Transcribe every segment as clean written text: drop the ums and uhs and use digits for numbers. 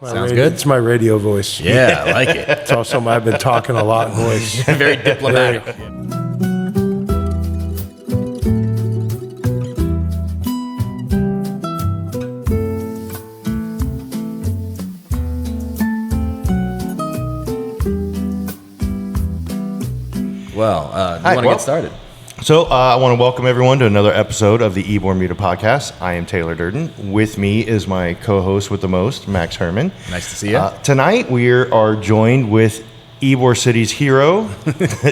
Sounds good. It's my radio voice. Yeah, I like it. It's also I've been talking a lot voice. Very diplomatic. Well, do you want to get started? So I want to welcome everyone to another episode of the Ybor Muta Podcast. I am Taylor Durden. With me is my co-host with the most, Max Herman. Nice to see you. Tonight we are joined with Ybor City's hero,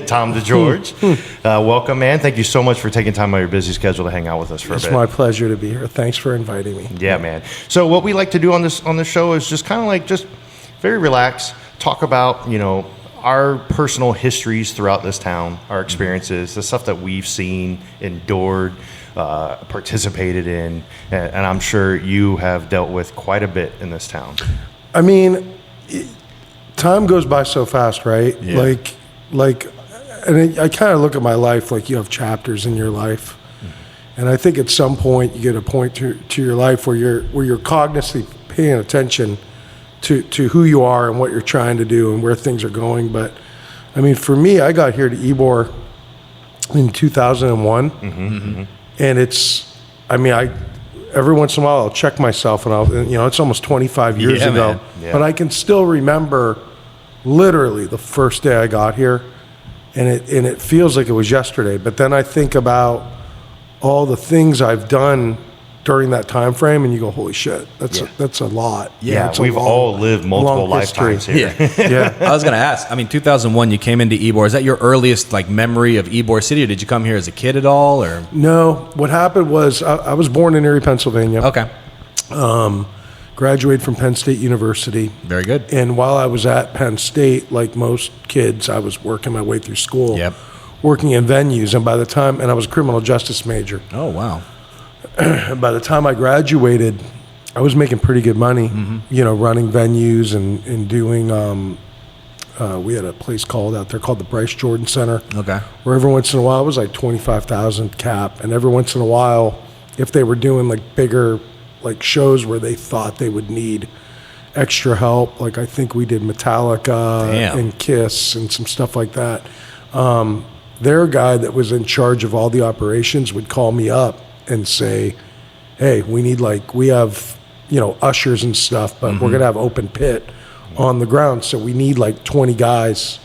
Tom DeGeorge. Welcome, man. Thank you so much for taking time out of your busy schedule to hang out with us for a bit. It's my pleasure to be here. Thanks for inviting me. Yeah, man. So what we like to do on this show is just kind of like just very relaxed, talk about, our personal histories throughout this town, our experiences, the stuff that we've seen, endured, participated in, and I'm sure you have dealt with quite a bit in this town. I mean, time goes by so fast, right? Yeah. And I kind of look at my life like you have chapters in your life, and I think at some point you get a point to your life where you're cognizantly paying attention to who you are and what you're trying to do and where things are going. But I mean, for me, I got here to Ybor in 2001, and every once in a while I'll check myself, and it's almost 25 years ago, man. Yeah. but I can still remember literally the first day I got here, and it feels like it was yesterday. But then I think about all the things I've done during that time frame, and you go, holy shit, that's a lot. Yeah, it's a we've all lived multiple lifetimes here. Yeah. I was going to ask, 2001, you came into Ybor. Is that your earliest memory of Ybor City, or did you come here as a kid at all? Or No, what happened was I was born in Erie, Pennsylvania. Okay. Graduated from Penn State University. Very good. And while I was at Penn State, like most kids, I was working my way through school. Yep. Working in venues, and I was a criminal justice major. Oh, wow. By the time I graduated, I was making pretty good money, running venues and doing, we had a place out there called the Bryce Jordan Center. Okay. Where every once in a while, it was like 25,000 cap. And every once in a while, if they were doing bigger shows where they thought they would need extra help, I think we did Metallica and Kiss and some stuff like that. Their guy that was in charge of all the operations would call me up and say, hey, we have, ushers and stuff, but we're going to have open pit on the ground. So we need 20 guys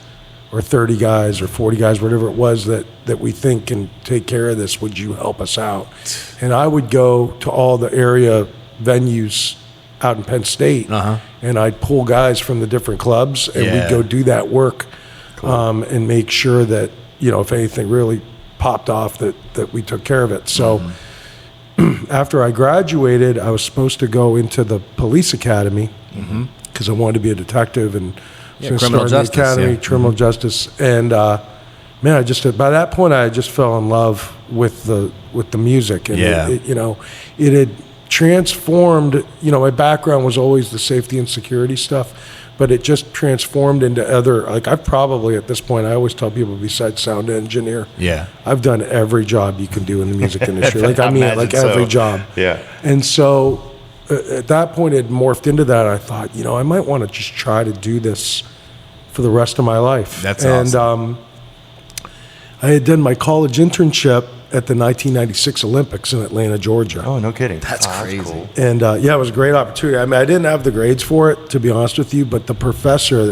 or 30 guys or 40 guys, whatever it was that we think can take care of this. Would you help us out? And I would go to all the area venues out in Penn State, and I'd pull guys from the different clubs, and we'd go do that work. Cool. And make sure that, if anything really popped off, that we took care of it. So after I graduated, I was supposed to go into the police academy because I wanted to be a detective and criminal justice, criminal justice. And man, by that point I just fell in love with the music, and it had transformed. My background was always the safety and security stuff, but it just transformed into other, I've probably at this point, I always tell people, besides sound engineer, I've done every job you can do in the music industry. Every job. Yeah. And so at that point it morphed into that. I thought, I might want to just try to do this for the rest of my life. That's awesome. I had done my college internship at the 1996 Olympics in Atlanta, Georgia. Oh, no kidding. That's crazy. Cool. And it was a great opportunity. I mean, I didn't have the grades for it, to be honest with you, but I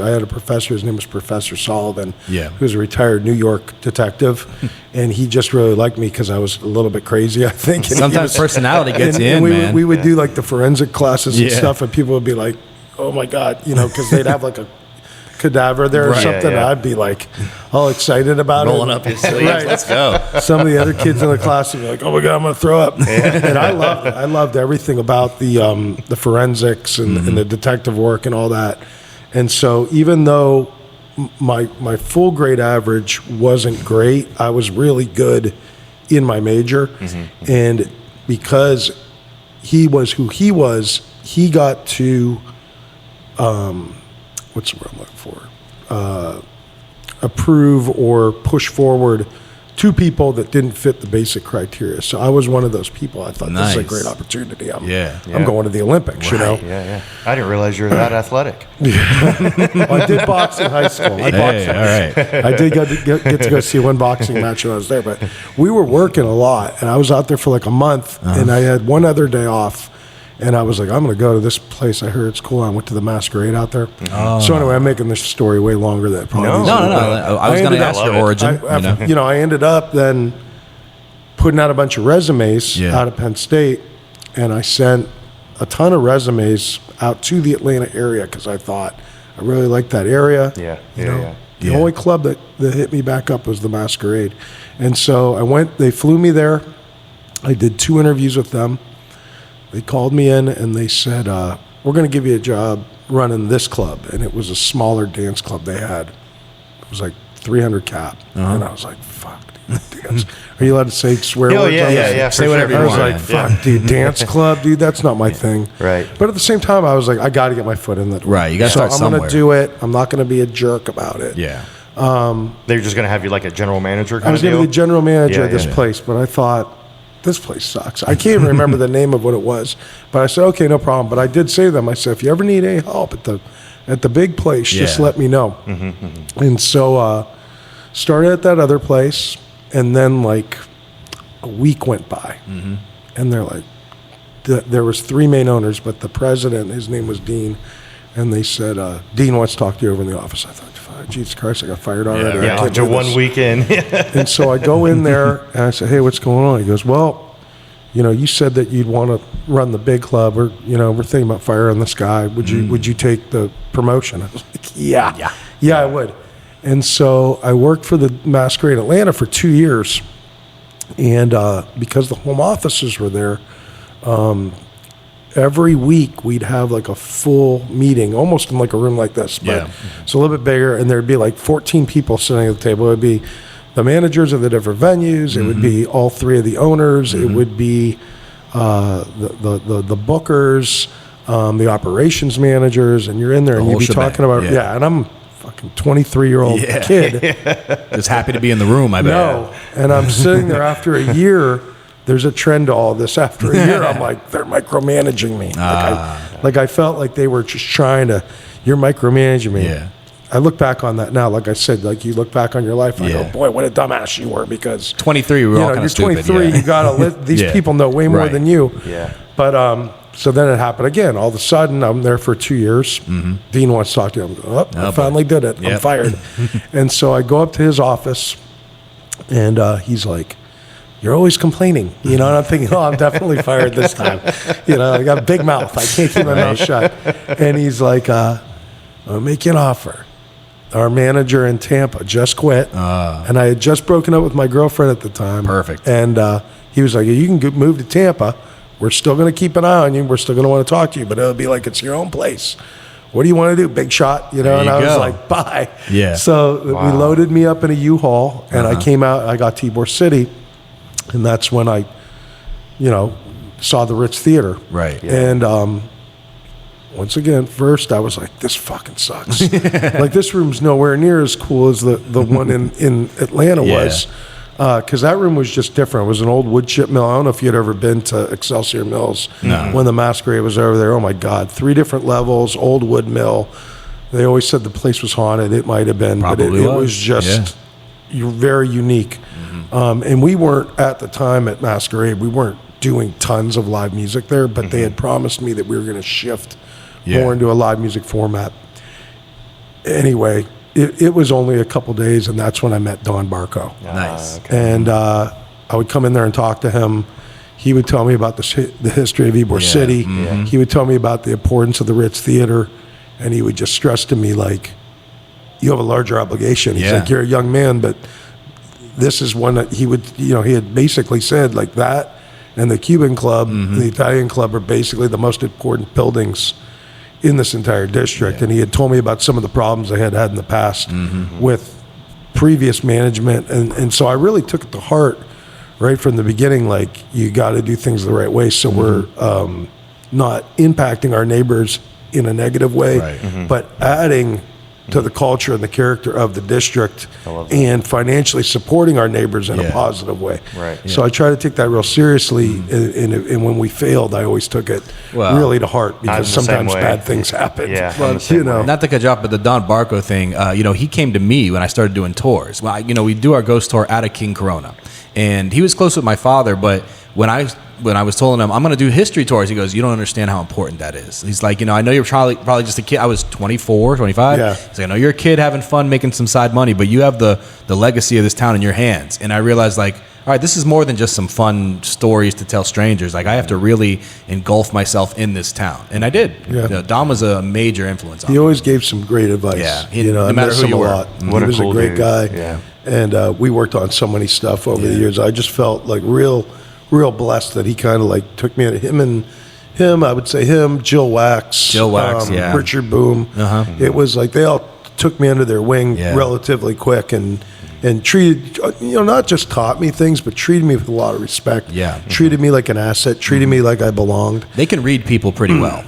had a professor, his name was Professor Sullivan, who was a retired New York detective, and he just really liked me because I was a little bit crazy, I think. And sometimes personality gets in, man. We would do the forensic classes and stuff, and people would be like, oh my God, because they'd have a cadaver there or something. Yeah. I'd be all excited about rolling it. Up your sleeves. Right. Let's go. Some of the other kids in the class would be like, oh my God, I'm going to throw up. And I loved it. I loved everything about the forensics and the detective work and all that. And so even though my full grade average wasn't great, I was really good in my major. And because he was who he was, he got to what's the word I'm looking for? Approve or push forward two people that didn't fit the basic criteria. So I was one of those people. I thought, this is a Nice. great opportunity. I'm Yeah. going to the Olympics, you know? Yeah. I didn't realize you were that athletic. Well, I did box in high school. I boxed. Hey, all right. I did get to go see one boxing match when I was there, but we were working a lot, and I was out there for like a month, and I had one other day off, and I was like, I'm going to go to this place. I heard it's cool. I went to the Masquerade out there. So anyway, I'm making this story way longer than it probably No. is. No. I was going to ask your origin. I ended up then putting out a bunch of resumes out of Penn State, and I sent a ton of resumes out to the Atlanta area because I thought I really liked that area. The only club that hit me back up was the Masquerade. And so I went, they flew me there. I did 2 interviews with them. They called me in and they said, we're going to give you a job running this club. And it was a smaller dance club they had. It was like 300 cap. And I was like, fuck, dude, dance. Are you allowed to say swear words? Say whatever you I was want. like, fuck, dude, dance club, dude, that's not my thing. Right. But at the same time, I was like, I got to get my foot in the door. Right, you gotta start I'm going somewhere. to do it. I'm not going to be a jerk about it. Yeah. They're just going to have you like a general manager I kind was of going to deal? be the general manager of this Yeah. place, but I thought, this place sucks. I can't even remember the name of what it was. But I said, okay, no problem. But I did say to them, I said, if you ever need any help at the big place, just let me know. And so started at that other place, and then like a week went by. And they're like, there was 3 main owners, but the president, his name was Dean, and they said, Dean wants to talk to you over in the office. I thought, Jesus Christ, I got fired already. I can't after do one this. weekend. And so I go in there and I said, hey, what's going on? He goes, well, you said that you'd want to run the big club, or, we're thinking about firing this guy. Would you take the promotion? I was like, yeah, I would. And so I worked for the Masquerade Atlanta for 2 years. And because the home offices were there, every week we'd have like a full meeting, almost in like a room like this, but it's a little bit bigger, and there'd be like 14 people sitting at the table. It would be the managers of the different venues. It would be all 3 of the owners. It would be the bookers, the operations managers, and you're in there and you'd be talking about and I'm a fucking 23-year-old kid. Just happy to be in the room, I bet. No, and I'm sitting there after a year. There's a trend to all this. After a year, I'm like, they're micromanaging me. Like I felt like they were just trying to, you're micromanaging me. Yeah. I look back on that now. Like I said, like you look back on your life, I go, boy, what a dumbass you were, because 23, we were all kind you're of stupid. 23, you got to these people know way more than you. Yeah. But so then it happened again. All of a sudden, I'm there for 2 years. Dean wants to talk to him. I finally did it. I'm fired. And so I go up to his office, and he's like, you're always complaining, and I'm thinking, I'm definitely fired this time. I got a big mouth. I can't keep my mouth shut. And he's like, I'll make you an offer. Our manager in Tampa just quit, and I had just broken up with my girlfriend at the time. Perfect. And he was like, you can move to Tampa. We're still going to keep an eye on you. We're still going to want to talk to you, but it'll be like it's your own place. What do you want to do, big shot? And I was like, bye. Yeah. So we loaded me up in a U-Haul, and I came out. I got Ybor City. And that's when I, saw the Ritz Theater. Right. Yeah. And once again, first I was like, this fucking sucks. Like, this room's nowhere near as cool as the one in Atlanta was. Because that room was just different. It was an old wood chip mill. I don't know if you'd ever been to Excelsior Mills when the Masquerade was over there. Oh, my God. 3 different levels, old wood mill. They always said the place was haunted. It might have been. Probably but it was just very unique. And we weren't, at the time at Masquerade, we weren't doing tons of live music there, but they had promised me that we were going to shift more into a live music format. Anyway, it was only a couple days, and that's when I met Don Barco. Nice. Okay. And I would come in there and talk to him. He would tell me about the history of Ybor City. He would tell me about the importance of the Ritz Theater, and he would just stress to me, like, you have a larger obligation. He's like, you're a young man, but this is one that he would, he had basically said, like, that and the Cuban Club, the Italian Club are basically the most important buildings in this entire district. And he had told me about some of the problems I had had in the past with previous management. And so I really took it to heart right from the beginning, like, you got to do things the right way so we're not impacting our neighbors in a negative way, but adding to the culture and the character of the district, and financially supporting our neighbors in a positive way. Right. So I try to take that real seriously, and when we failed, I always took it really to heart, because sometimes bad things happen. Yeah, not to cut you off, but the Don Barco thing, he came to me when I started doing tours. Well, we do our ghost tour out of King Corona, and he was close with my father, but when I was telling him I'm going to do history tours, he goes, "You don't understand how important that is." He's like, I know you're probably just a kid. I was 24, 25. Yeah. He's like, "I know you're a kid having fun, making some side money, but you have the legacy of this town in your hands." And I realized, like, all right, this is more than just some fun stories to tell strangers. Like, I have to really engulf myself in this town, and I did. Yeah. Don was a major influence on me. He always gave some great advice. Yeah, no I matter miss who him you a were. lot. What He a was cool a great dude. guy. Yeah. And we worked on so many stuff over the years. I just felt like real blessed that he kind of like took me at him, I would say him, Jill Wax, Richard Boom. It was like they all took me under their wing relatively quick, and treated, not just taught me things, but treated me with a lot of respect. Yeah. Treated me like an asset, treated me like I belonged. They can read people pretty well.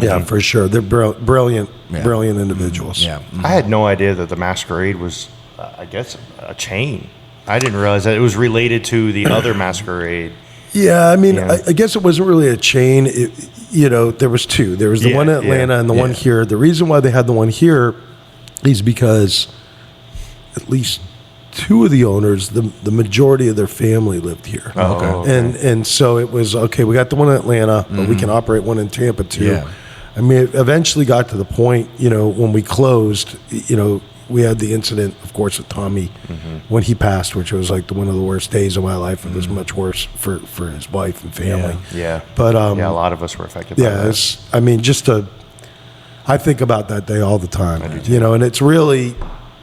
Yeah, for sure. They're brilliant individuals. Yeah. I had no idea that the masquerade was, I guess, a chain. I didn't realize that it was related to the other masquerade. Yeah, I mean, I guess it wasn't really a chain. There was two. There was the one in Atlanta and the one here. The reason why they had the one here is because at least two of the owners, the majority of their family lived here. Oh, okay. And so it was, okay, we got the one in Atlanta, but we can operate one in Tampa too. Yeah. I mean, it eventually got to the point, when we closed, we had the incident, of course, with Tommy when he passed, which was like one of the worst days of my life. It was much worse for his wife and family. Yeah. But a lot of us were affected by that. I think about that day all the time, and it's really,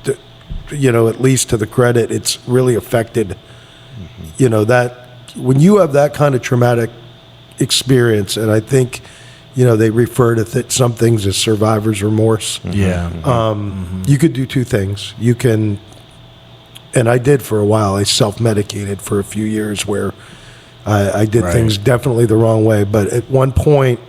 at least to the credit, it's really affected, that when you have that kind of traumatic experience, and I think, they refer to some things as survivor's remorse. Yeah. You could do two things. You can, and I did for a while, I self-medicated for a few years where I did things definitely the wrong way. But at one point,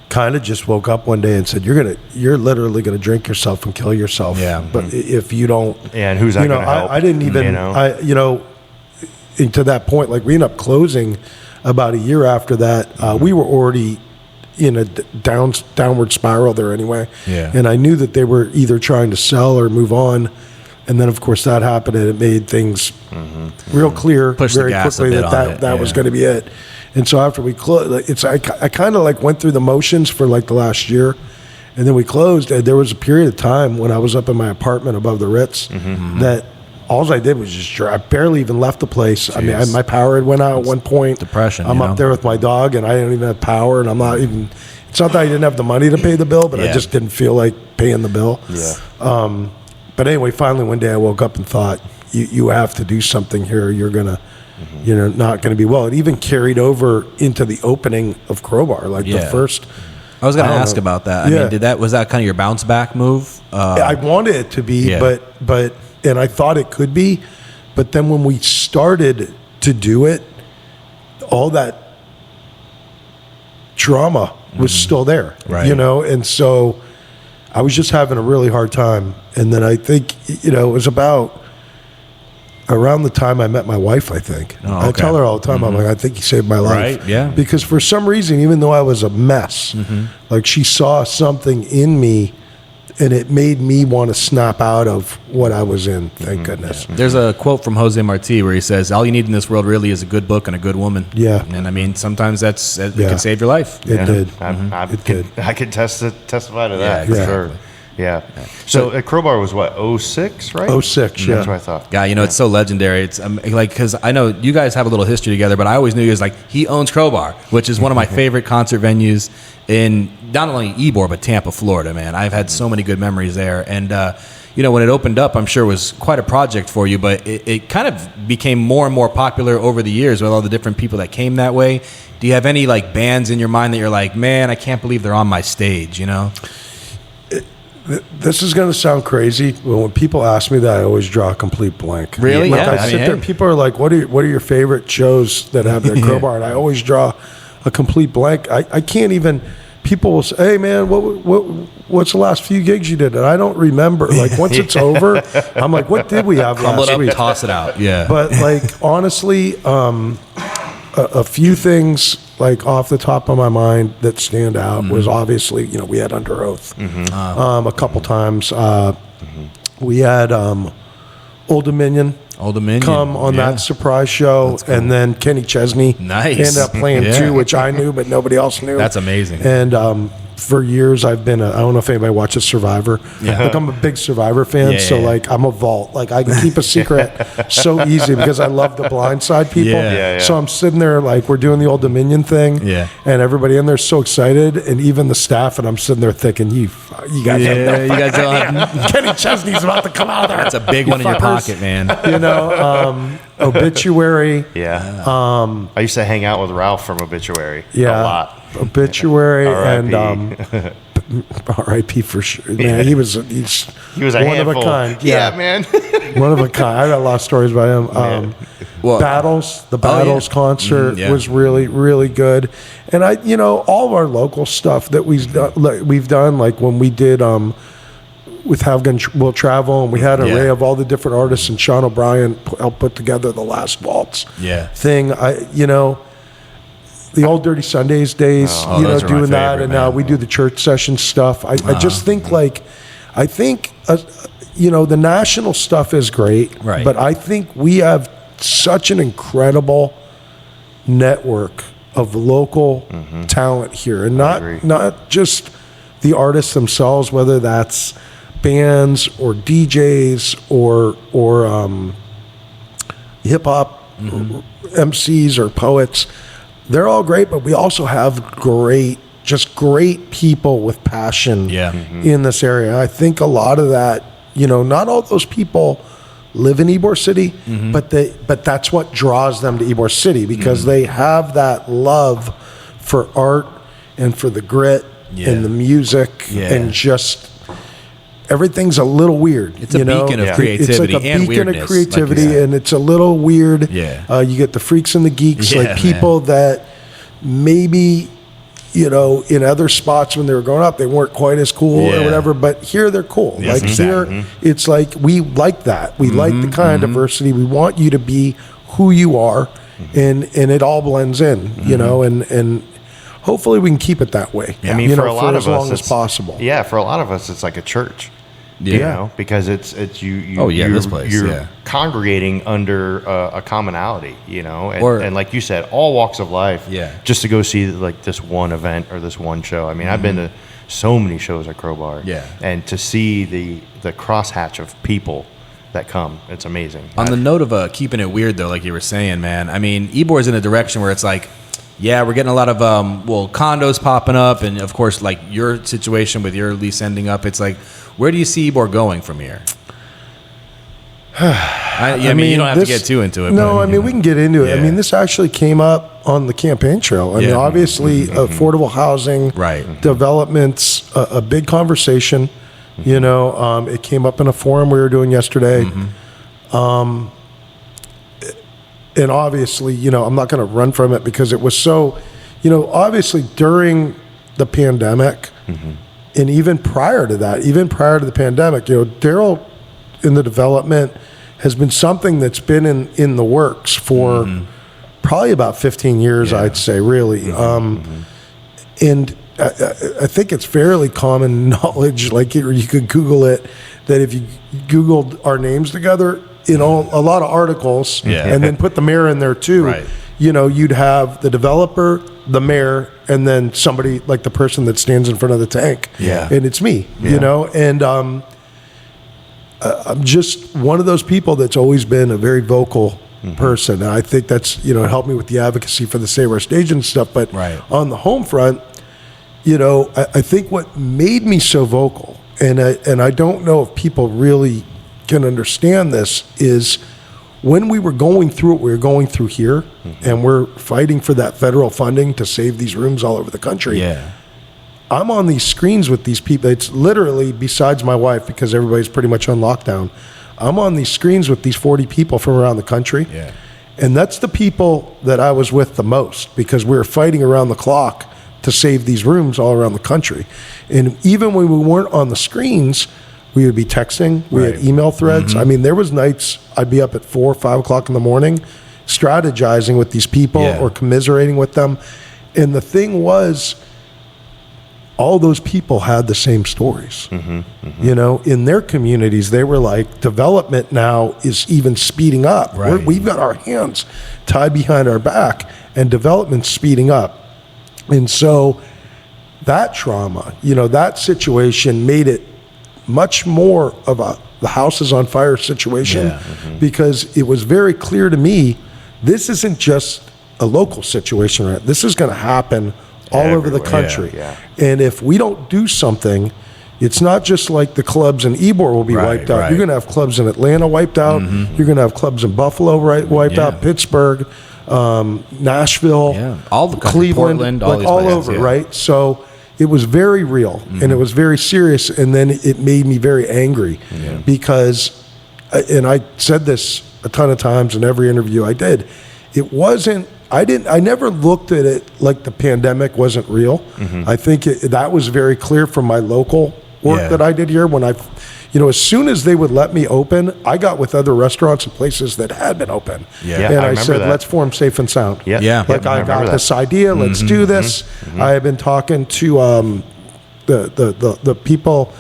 kind of just woke up one day and said, you're literally going to drink yourself and kill yourself. Yeah. But if you don't, and who's that going to help? I didn't even, and to that point, like we ended up closing about a year after that. We were already in a downward spiral there anyway. Yeah. And I knew that they were either trying to sell or move on. And then, of course, that happened, and it made things real clear very quickly that was going to be it. And so after we closed, I kind of like went through the motions for like the last year, and then we closed. And there was a period of time when I was up in my apartment above the Ritz that all I did was just I barely even left the place. Jeez. I mean, my power had went out at one point. Depression. I'm up there with my dog, and I didn't even have power, and I'm not even. It's not that I didn't have the money to pay the bill, but I just didn't feel like paying the bill. Yeah. But anyway, finally one day I woke up and thought, you have to do something here. You're gonna, not gonna be well. It even carried over into the opening of Crowbar, like the first. I was going to ask about that. I mean, was that kind of your bounce back move? I wanted it to be, but and I thought it could be, but then when we started to do it, all that trauma was still there, right. and so I was just having a really hard time. And then I think, it was about around the time I met my wife, I think. Oh, okay. I tell her all the time, I'm like, I think he saved my life. Right, yeah. Because for some reason, even though I was a mess, like she saw something in me, and it made me want to snap out of what I was in, thank goodness. Yeah. There's a quote from Jose Marti where he says, all you need in this world really is a good book and a good woman. Yeah. And I mean, sometimes it can save your life. It did. It did. I could testify to that for exactly. sure. Yeah. So Crowbar was what, 06, right? 06, yeah. That's what I thought. Yeah, it's so legendary. It's because I know you guys have a little history together, but I always knew he was like, he owns Crowbar, which is one of my favorite concert venues in not only Ybor, but Tampa, Florida, man. I've had so many good memories there. And, when it opened up, I'm sure it was quite a project for you, but it kind of became more and more popular over the years with all the different people that came that way. Do you have any like bands in your mind that you're like, man, I can't believe they're on my stage, This is going to sound crazy, but when people ask me that, I always draw a complete blank. Really? Like I sit there, people are like, what are your favorite shows that have their Crowbar? And I always draw a complete blank. I can't even, people will say, "Hey, man, what's the last few gigs you did?" And I don't remember. Like once it's over, I'm like, "What did we have Crumble it last up, week?" toss it out. Yeah. But like honestly, a few things like off the top of my mind that stand out was obviously, we had Under Oath a couple times. We had Old Dominion come on that surprise show, and then Kenny Chesney ended up playing too, which I knew but nobody else knew. That's amazing. And for years I've been I don't know if anybody watches Survivor. Like I'm a big Survivor fan, so like I'm a vault. Like I can keep a secret so easy because I love to blindside people. So I'm sitting there like we're doing the Old Dominion thing, and everybody in there's so excited, and even the staff, and I'm sitting there thinking, you guys have no fucking Kenny Chesney's about to come out of there. That's a big one in your pocket, man. Obituary. I used to hang out with Ralph from Obituary a lot. Obituary and R.I.P. for sure. Man, he was a one handful. of a kind. Yeah, man. One of a kind. I got a lot of stories about him. The Battles concert was really, really good. And all of our local stuff that we've done, like when we did with Have Gun Will Travel, and we had an array of all the different artists, and Sean O'Brien helped put together the Last Waltz thing. The old Dirty Sundays days, doing that, and now we do the church session stuff. I just think the national stuff is great, but I think we have such an incredible network of local talent here, and not just the artists themselves, whether that's bands or DJs or hip hop MCs or poets. They're all great, but we also have great people with passion in this area. I think a lot of that, not all those people live in Ybor City, but that's what draws them to Ybor City, because they have that love for art and for the grit and the music and just everything's a little weird. It's a beacon of creativity, it's like a and beacon weirdness, of creativity, and it's a little weird. You get the freaks and the geeks, like people that maybe in other spots when they were growing up they weren't quite as cool or whatever, but here they're cool. Here it's like we like that. We like the kind of diversity. We want you to be who you are, and it all blends in, and hopefully we can keep it that way. I mean, for a lot of us, as long as possible. Yeah, for a lot of us, it's like a church. Because it's this place, you're congregating under a commonality, and like you said, all walks of life. Just to go see like this one event or this one show. I mean, I've been to so many shows at Crowbar. And to see the crosshatch of people that come, it's amazing. On the note of keeping it weird, though, like you were saying, man, I mean, Ybor's in a direction where it's like, we're getting a lot of condos popping up, and of course, like your situation with your lease ending up, it's like, where do you see Ybor going from here? I mean, you don't have to get too into it. No, we can get into it. I mean, this actually came up on the campaign trail. I mean, obviously, affordable housing development's a big conversation. It came up in a forum we were doing yesterday. And obviously, I'm not going to run from it because it was so, obviously during the pandemic, and even prior to that, even prior to the pandemic, Daryl in the development has been something that's been in the works for probably about 15 years, I'd say, really. And I think it's fairly common knowledge, like you could Google it, that if you Googled our names together, a lot of articles, and then put the mayor in there too. You'd have the developer, the mayor, and then somebody like the person that stands in front of the tank. And it's me, and I'm just one of those people that's always been a very vocal person. And I think that's, helped me with the advocacy for the Save Our Stage and stuff. But on the home front, I think what made me so vocal, and I don't know if people really can understand this, is when we were going through what we were going through here, and we're fighting for that federal funding to save these rooms all over the country. I'm on these screens with these people. It's literally, besides my wife, because everybody's pretty much on lockdown, I'm on these screens with these 40 people from around the country. And that's the people that I was with the most, because we were fighting around the clock to save these rooms all around the country. And even when we weren't on the screens, we would be texting. We had email threads. I mean, there was nights I'd be up at 4 or 5 o'clock in the morning strategizing with these people or commiserating with them. And the thing was, all those people had the same stories. You know, in their communities, they were like, development now is even speeding up. We've got our hands tied behind our back, and development's speeding up. And so that trauma, you know, that situation made it much more of the house is on fire situation, because it was very clear to me, this isn't just a local situation, right? This is going to happen all over the country. And if we don't do something, it's not just like the clubs in Ybor will be wiped out. You're going to have clubs in Atlanta wiped out. You're going to have clubs in Buffalo wiped out, Pittsburgh, Nashville, all the country, Cleveland, Portland, like all over, right? So it was very real and it was very serious. And then it made me very angry because, and I said this a ton of times in every interview I did, it wasn't, I never looked at it like the pandemic wasn't real. I think that was very clear from my local work that I did here. When you know, as soon as they would let me open, I got with other restaurants and places that had been open. And I said, let's form Safe and Sound. Like I got this idea, let's do this. I have been talking to the people,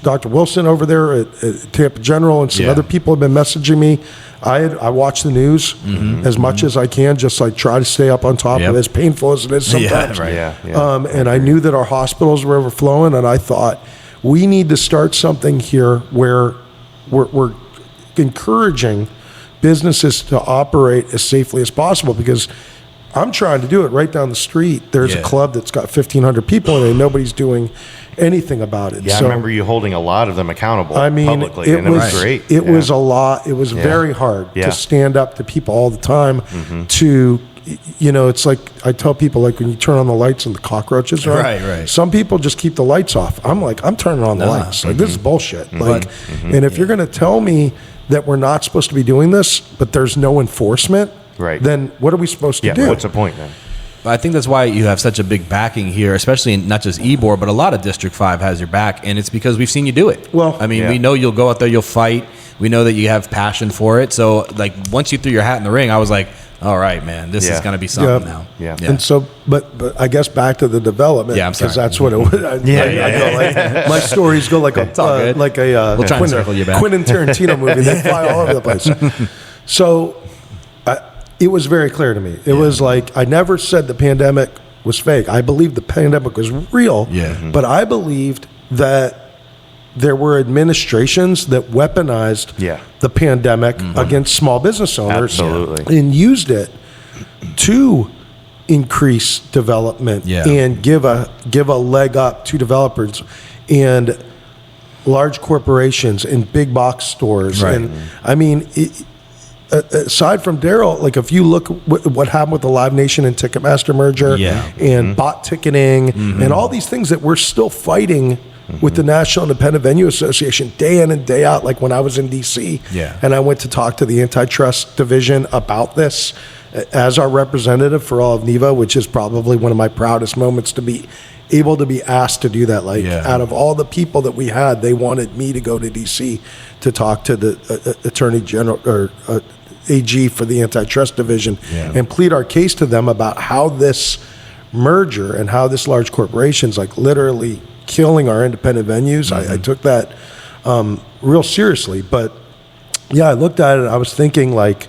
Dr. Wilson over there at Tampa General, and some other people have been messaging me. I watch the news as much as I can, just like try to stay up on top of it, as painful as it is sometimes. And I knew that our hospitals were overflowing, and I thought, we need to start something here where we're encouraging businesses to operate as safely as possible, because I'm trying to do it right down the street. There's a club that's got 1,500 people in it, and nobody's doing anything about it. So, I remember you holding a lot of them accountable publicly, and it was great. It was a lot. It was very hard to stand up to people all the time to, you know, it's like I tell people, like when you turn on the lights and the cockroaches are on, some people just keep the lights off. I'm like, I'm turning on the lights. Like, this is bullshit. Like, and if you're going to tell me that we're not supposed to be doing this, but there's no enforcement, then what are we supposed to do? What's the point then? I think that's why you have such a big backing here, especially in not just Ybor, but a lot of District 5 has your back, and it's because we've seen you do it. Well, I mean, we know you'll go out there, you'll fight. We know that you have passion for it. So, like, once you threw your hat in the ring, I was like, all right, man, this is going to be something now. And so, but I guess back to the development, because that's what it was. Like, my stories go like we'll try and circle you back. Quentin Tarantino movie. They fly all over the place. So it was very clear to me. It was like, I never said the pandemic was fake. I believed the pandemic was real, but I believed that there were administrations that weaponized the pandemic against small business owners and used it to increase development and give a leg up to developers and large corporations and big box stores. And I mean, aside from Daryl, like if you look what happened with the Live Nation and Ticketmaster merger and bot ticketing and all these things that we're still fighting with the National Independent Venue Association day in and day out, like when I was in D.C. And I went to talk to the antitrust division about this as our representative for all of NEVA, which is probably one of my proudest moments to be able to be asked to do that. Like out of all the people that we had, they wanted me to go to D.C. to talk to the Attorney General or AG for the antitrust division and plead our case to them about how this merger and how this large corporation's like literally killing our independent venues. I took that real seriously. But I looked at it and I was thinking, like,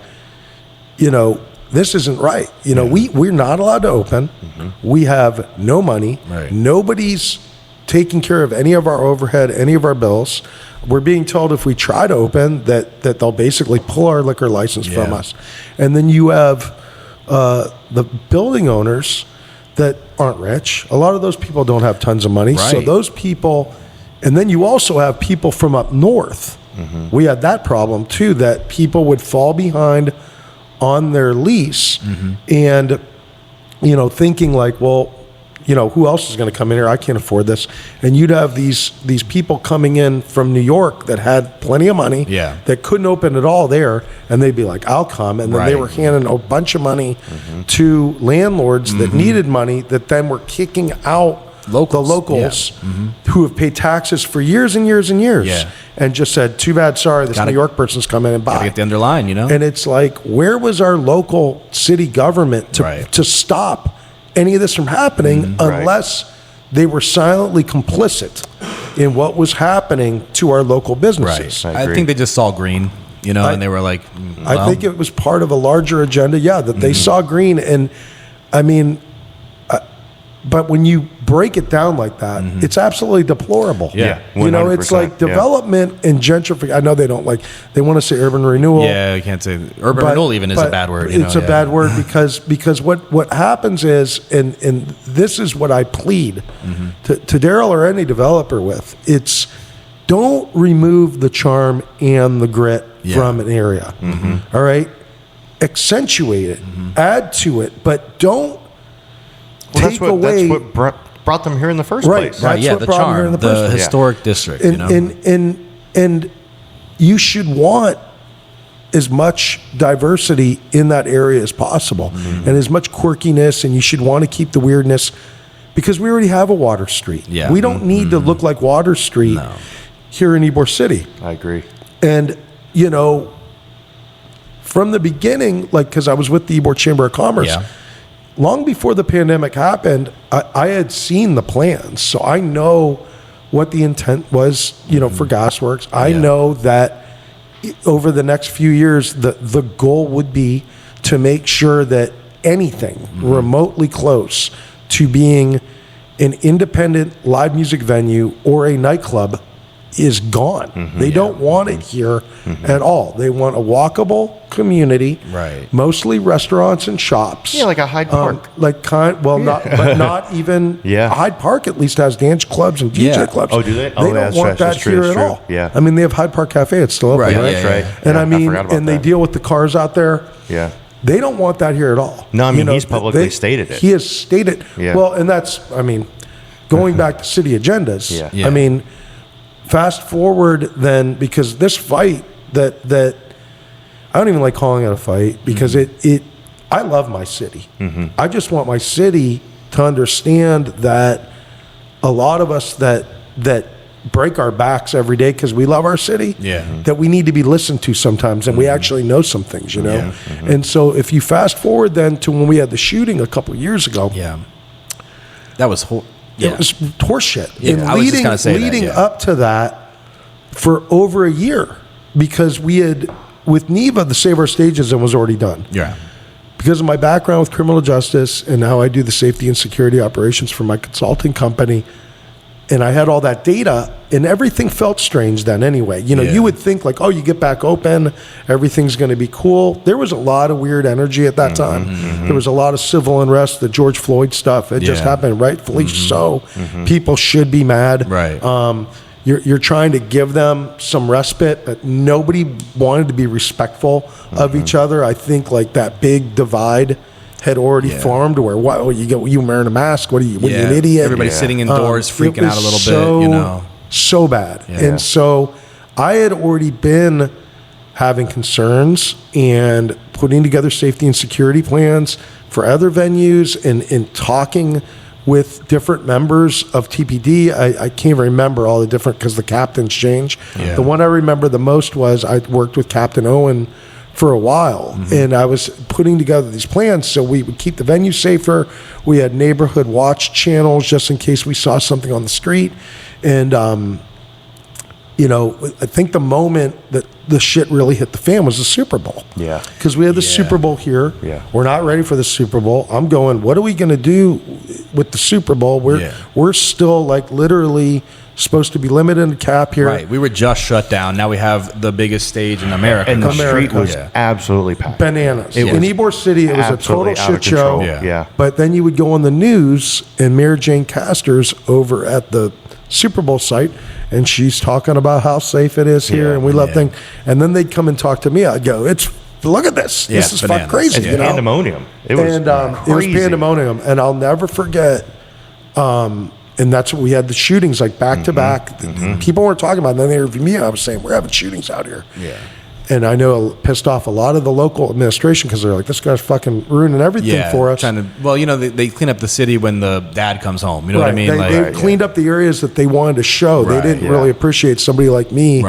you know, this isn't right. You know, we're not allowed to open. We have no money. Nobody's taking care of any of our overhead, any of our bills. We're being told if we try to open that they'll basically pull our liquor license from us. And then you have the building owners that aren't rich. A lot of those people don't have tons of money. So those people, and then you also have people from up north. We had that problem too, that people would fall behind on their lease and, you know, thinking like, well, who else is going to come in here? I can't afford this. And you'd have these people coming in from New York that had plenty of money, that couldn't open it all there, and they'd be like, I'll come. And then they were handing a bunch of money to landlords that needed money, that then were kicking out the locals who have paid taxes for years and years and years, and just said, too bad, sorry, this New York person's come in and buy. Gotta get the underline, And it's like, where was our local city government to stop any of this from happening unless they were silently complicit in what was happening to our local businesses? I think they just saw green, and they were like, I think it was part of a larger agenda, that they saw green. And I mean, but when you break it down like that, it's absolutely deplorable. It's like development and gentrification. I know they don't they want to say urban renewal. Yeah, you can't say urban renewal even is a bad word. It's a bad word because what happens is, and this is what I plead to Daryl or any developer with, it's don't remove the charm and the grit from an area. All right? Accentuate it, add to it, but don't that's what brought them here in the first place. Right, the charm, the historic district. And you should want as much diversity in that area as possible, and as much quirkiness, and you should want to keep the weirdness, because we already have a Water Street. We don't need to look like Water Street here in Ybor City. I agree. And, from the beginning, because I was with the Ybor Chamber of Commerce, long before the pandemic happened, I had seen the plans. So I know what the intent was, for Gasworks. I know that over the next few years, the goal would be to make sure that anything remotely close to being an independent live music venue or a nightclub is gone. They don't want it here at all. They want a walkable community, mostly restaurants and shops. Yeah, like a Hyde Park. Not even Hyde Park at least has dance clubs and DJ clubs. Oh, do they? They don't want that here at all. Yeah. I mean, they have Hyde Park Cafe. It's still open. That's right. And I mean, and they deal with the cars out there. Yeah. They don't want that here at all. No, I mean, he's publicly stated it. He has stated. Yeah. Well, and that's, going back to city agendas. I mean, fast forward then, because this fight that I don't even like calling it a fight, because I love my city. I just want my city to understand that a lot of us that break our backs every day because we love our city, that we need to be listened to sometimes, and we actually know some things, And so if you fast forward then to when we had the shooting a couple of years ago, that was it was horseshit. Yeah, and I was just gonna say leading up to that for over a year, because we had, with NEVA, the Save Our Stages was already done. Because of my background with criminal justice, and now I do the safety and security operations for my consulting company, and I had all that data, and everything felt strange then anyway. You would think like, oh, you get back open, everything's going to be cool. There was a lot of weird energy at that time. There was a lot of civil unrest, the George Floyd stuff. It just happened, rightfully so. People should be mad. You're trying to give them some respite, but nobody wanted to be respectful of each other. I think like that big divide had already formed, where you wearing a mask? What are you an idiot? Everybody's sitting indoors, freaking out a little bit. So bad. And so I had already been having concerns and putting together safety and security plans for other venues, and talking with different members of TPD. I can't even remember all the different, because the captains change. The one I remember the most was I worked with Captain Owen for a while, and I was putting together these plans so we would keep the venue safer. We had neighborhood watch channels just in case we saw something on the street. And I think the moment that the shit really hit the fan was the Super Bowl. Because we had the Super Bowl here. We're not ready for the Super Bowl. I'm going, what are we going to do with the Super Bowl? We're still like literally supposed to be limited in cap here. We were just shut down. Now we have the biggest stage in America. And the street was absolutely packed. Bananas. In Ybor City, it was a total shit show. But then you would go on the news, and Mayor Jane Castor's over at the Super Bowl site, and she's talking about how safe it is here, and we love things. And then they'd come and talk to me. I'd go, look at this. This is fucking crazy. It's pandemonium. It was crazy. It was pandemonium. And I'll never forget And that's what we had the shootings like back to back. People weren't talking about it. And then they interviewed me. I was saying, we're having shootings out here. Yeah. And I know it pissed off a lot of the local administration because they're like, this guy's fucking ruining everything for us. Well, they clean up the city when the dad comes home. You know what I mean? They cleaned up the areas that they wanted to show. They didn't really appreciate somebody like me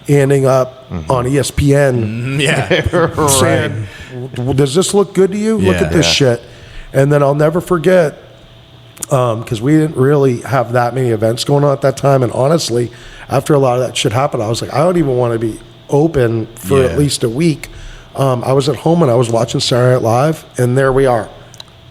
ending up on ESPN saying, does this look good to you? Look at this shit. And then I'll never forget, because we didn't really have that many events going on at that time. And honestly, after a lot of that shit happened, I was like, I don't even want to be open for at least a week. I was at home and I was watching Saturday Night Live, and there we are.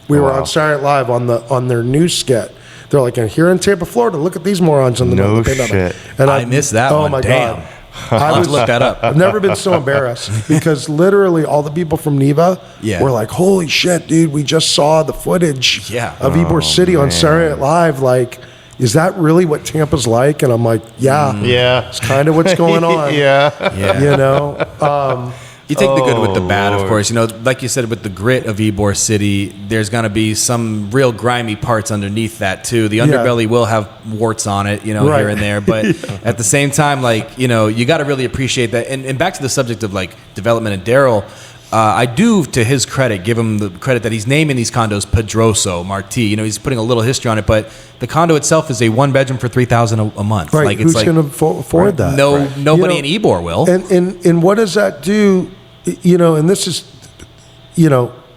We were on Saturday Night Live on their news skit. They're like, and here in Tampa, Florida, look at these morons in the middle of the pandemic. And I missed that one. My Damn. God. I was look that up. I've never been so embarrassed because literally all the people from Neva were like, holy shit, dude, we just saw the footage of Ybor City on Saturday Night Live. Like, is that really what Tampa's like? And I'm like, yeah. It's kind of what's going on. You know? You take the good with the bad, of course. You know, like you said, with the grit of Ybor City, there's going to be some real grimy parts underneath that, too. The underbelly will have warts on it, here and there. But at the same time, like, you got to really appreciate that. And back to the subject of, like, development and Daryl, I do, to his credit, give him the credit that he's naming these condos Pedroso, Marti. He's putting a little history on it, but the condo itself is a one-bedroom for $3,000 a month. Right, like, who's going to afford that? Nobody in Ybor will. And what does that do? And this is,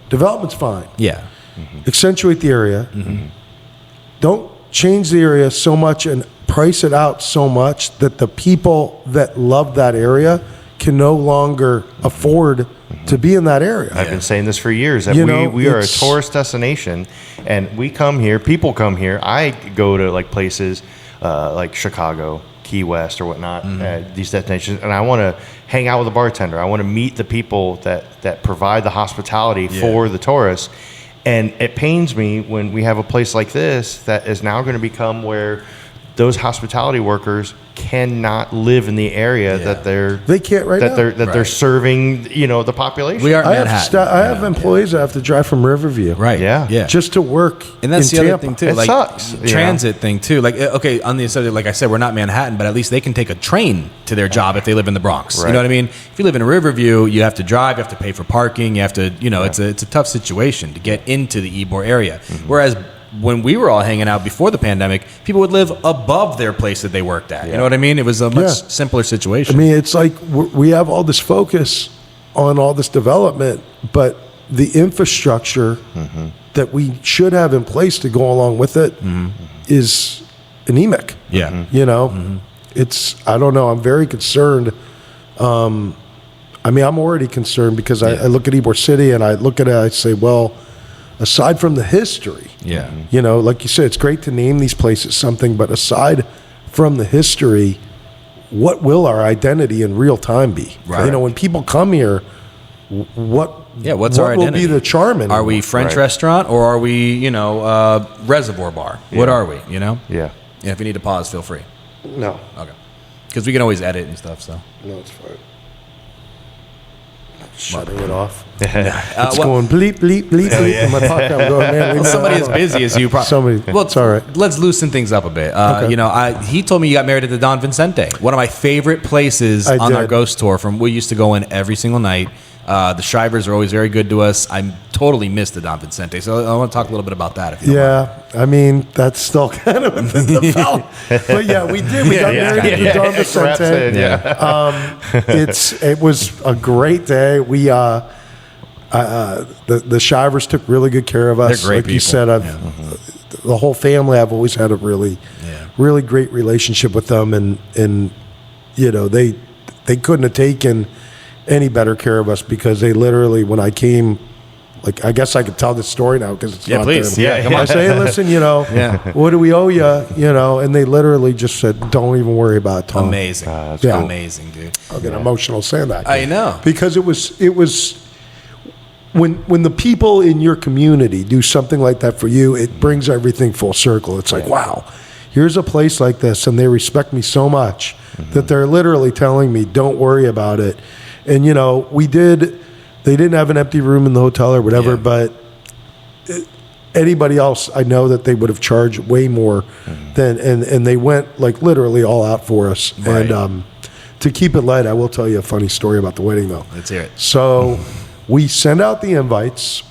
development's fine. Yeah. Accentuate the area. Don't change the area so much and price it out so much that the people that love that area can no longer afford to be in that area. I've been saying this for years, that we are a tourist destination, and we come here, people come here. I go to like places like Chicago, Key West or whatnot, these destinations, and I want to hang out with a bartender. I want to meet the people that provide the hospitality for the tourists. And it pains me when we have a place like this that is now going to become where those hospitality workers cannot live in the area that they can't they're serving the population. We are Manhattan. I have employees that have to drive from Riverview, just to work. And that's in the Tampa. other thing too. It like sucks. Transit thing too. Like on the subject, like I said, we're not Manhattan, but at least they can take a train to their job if they live in the Bronx. You know what I mean? If you live in Riverview, you have to drive, you have to pay for parking, you have to it's a tough situation to get into the Ybor area. Whereas when we were all hanging out before the pandemic, people would live above their place that they worked at. You know what I mean? It was a much simpler situation. I mean, it's like we have all this focus on all this development, but the infrastructure that we should have in place to go along with it is anemic. It's, I don't know, I'm very concerned. I mean, I'm already concerned because I look at Ybor City and I look at it, I say, well, aside from the history, like you said, it's great to name these places something, but aside from the history, what will our identity in real time be? Right. When people come here, what's our identity? What will be the charm in it? Are we French restaurant or are we, reservoir bar? What are we, Yeah, if you need to pause, feel free. No. Okay. Because we can always edit and stuff, so. No, it's fine. Shutting it off. It's going bleep, bleep, bleep, bleep. In my pocket, I'm going, man. Somebody as busy as you probably. Well, it's all right. Let's loosen things up a bit. He told me you got married at the Don Vincente, one of my favorite places on our ghost tour. We used to go in every single night. The Shivers are always very good to us. I totally missed the Don Vincente, so I want to talk a little bit about that. If you don't mind. I mean, that's still kind of in the development. But we did. We got married at the Don Vincente. It was a great day. We the Shivers took really good care of us. They're great like people. You said, the whole family. I've always had a really great relationship with them, and they couldn't have taken any better care of us because they literally, when I came, like, I guess I could tell this story now because it's not please. there. Come on. I say, hey, listen, what do we owe you? And they literally just said, don't even worry about it, Tom. Amazing. Amazing, dude. I'll get emotional saying that. I know. Because it was when the people in your community do something like that for you, it brings everything full circle. It's like, wow, here's a place like this, and they respect me so much that they're literally telling me, don't worry about it. And, they didn't have an empty room in the hotel or whatever, but anybody else, I know that they would have charged way more than, and they went like literally all out for us. Right. And to keep it light, I will tell you a funny story about the wedding though. Let's hear it. So we send out the invites,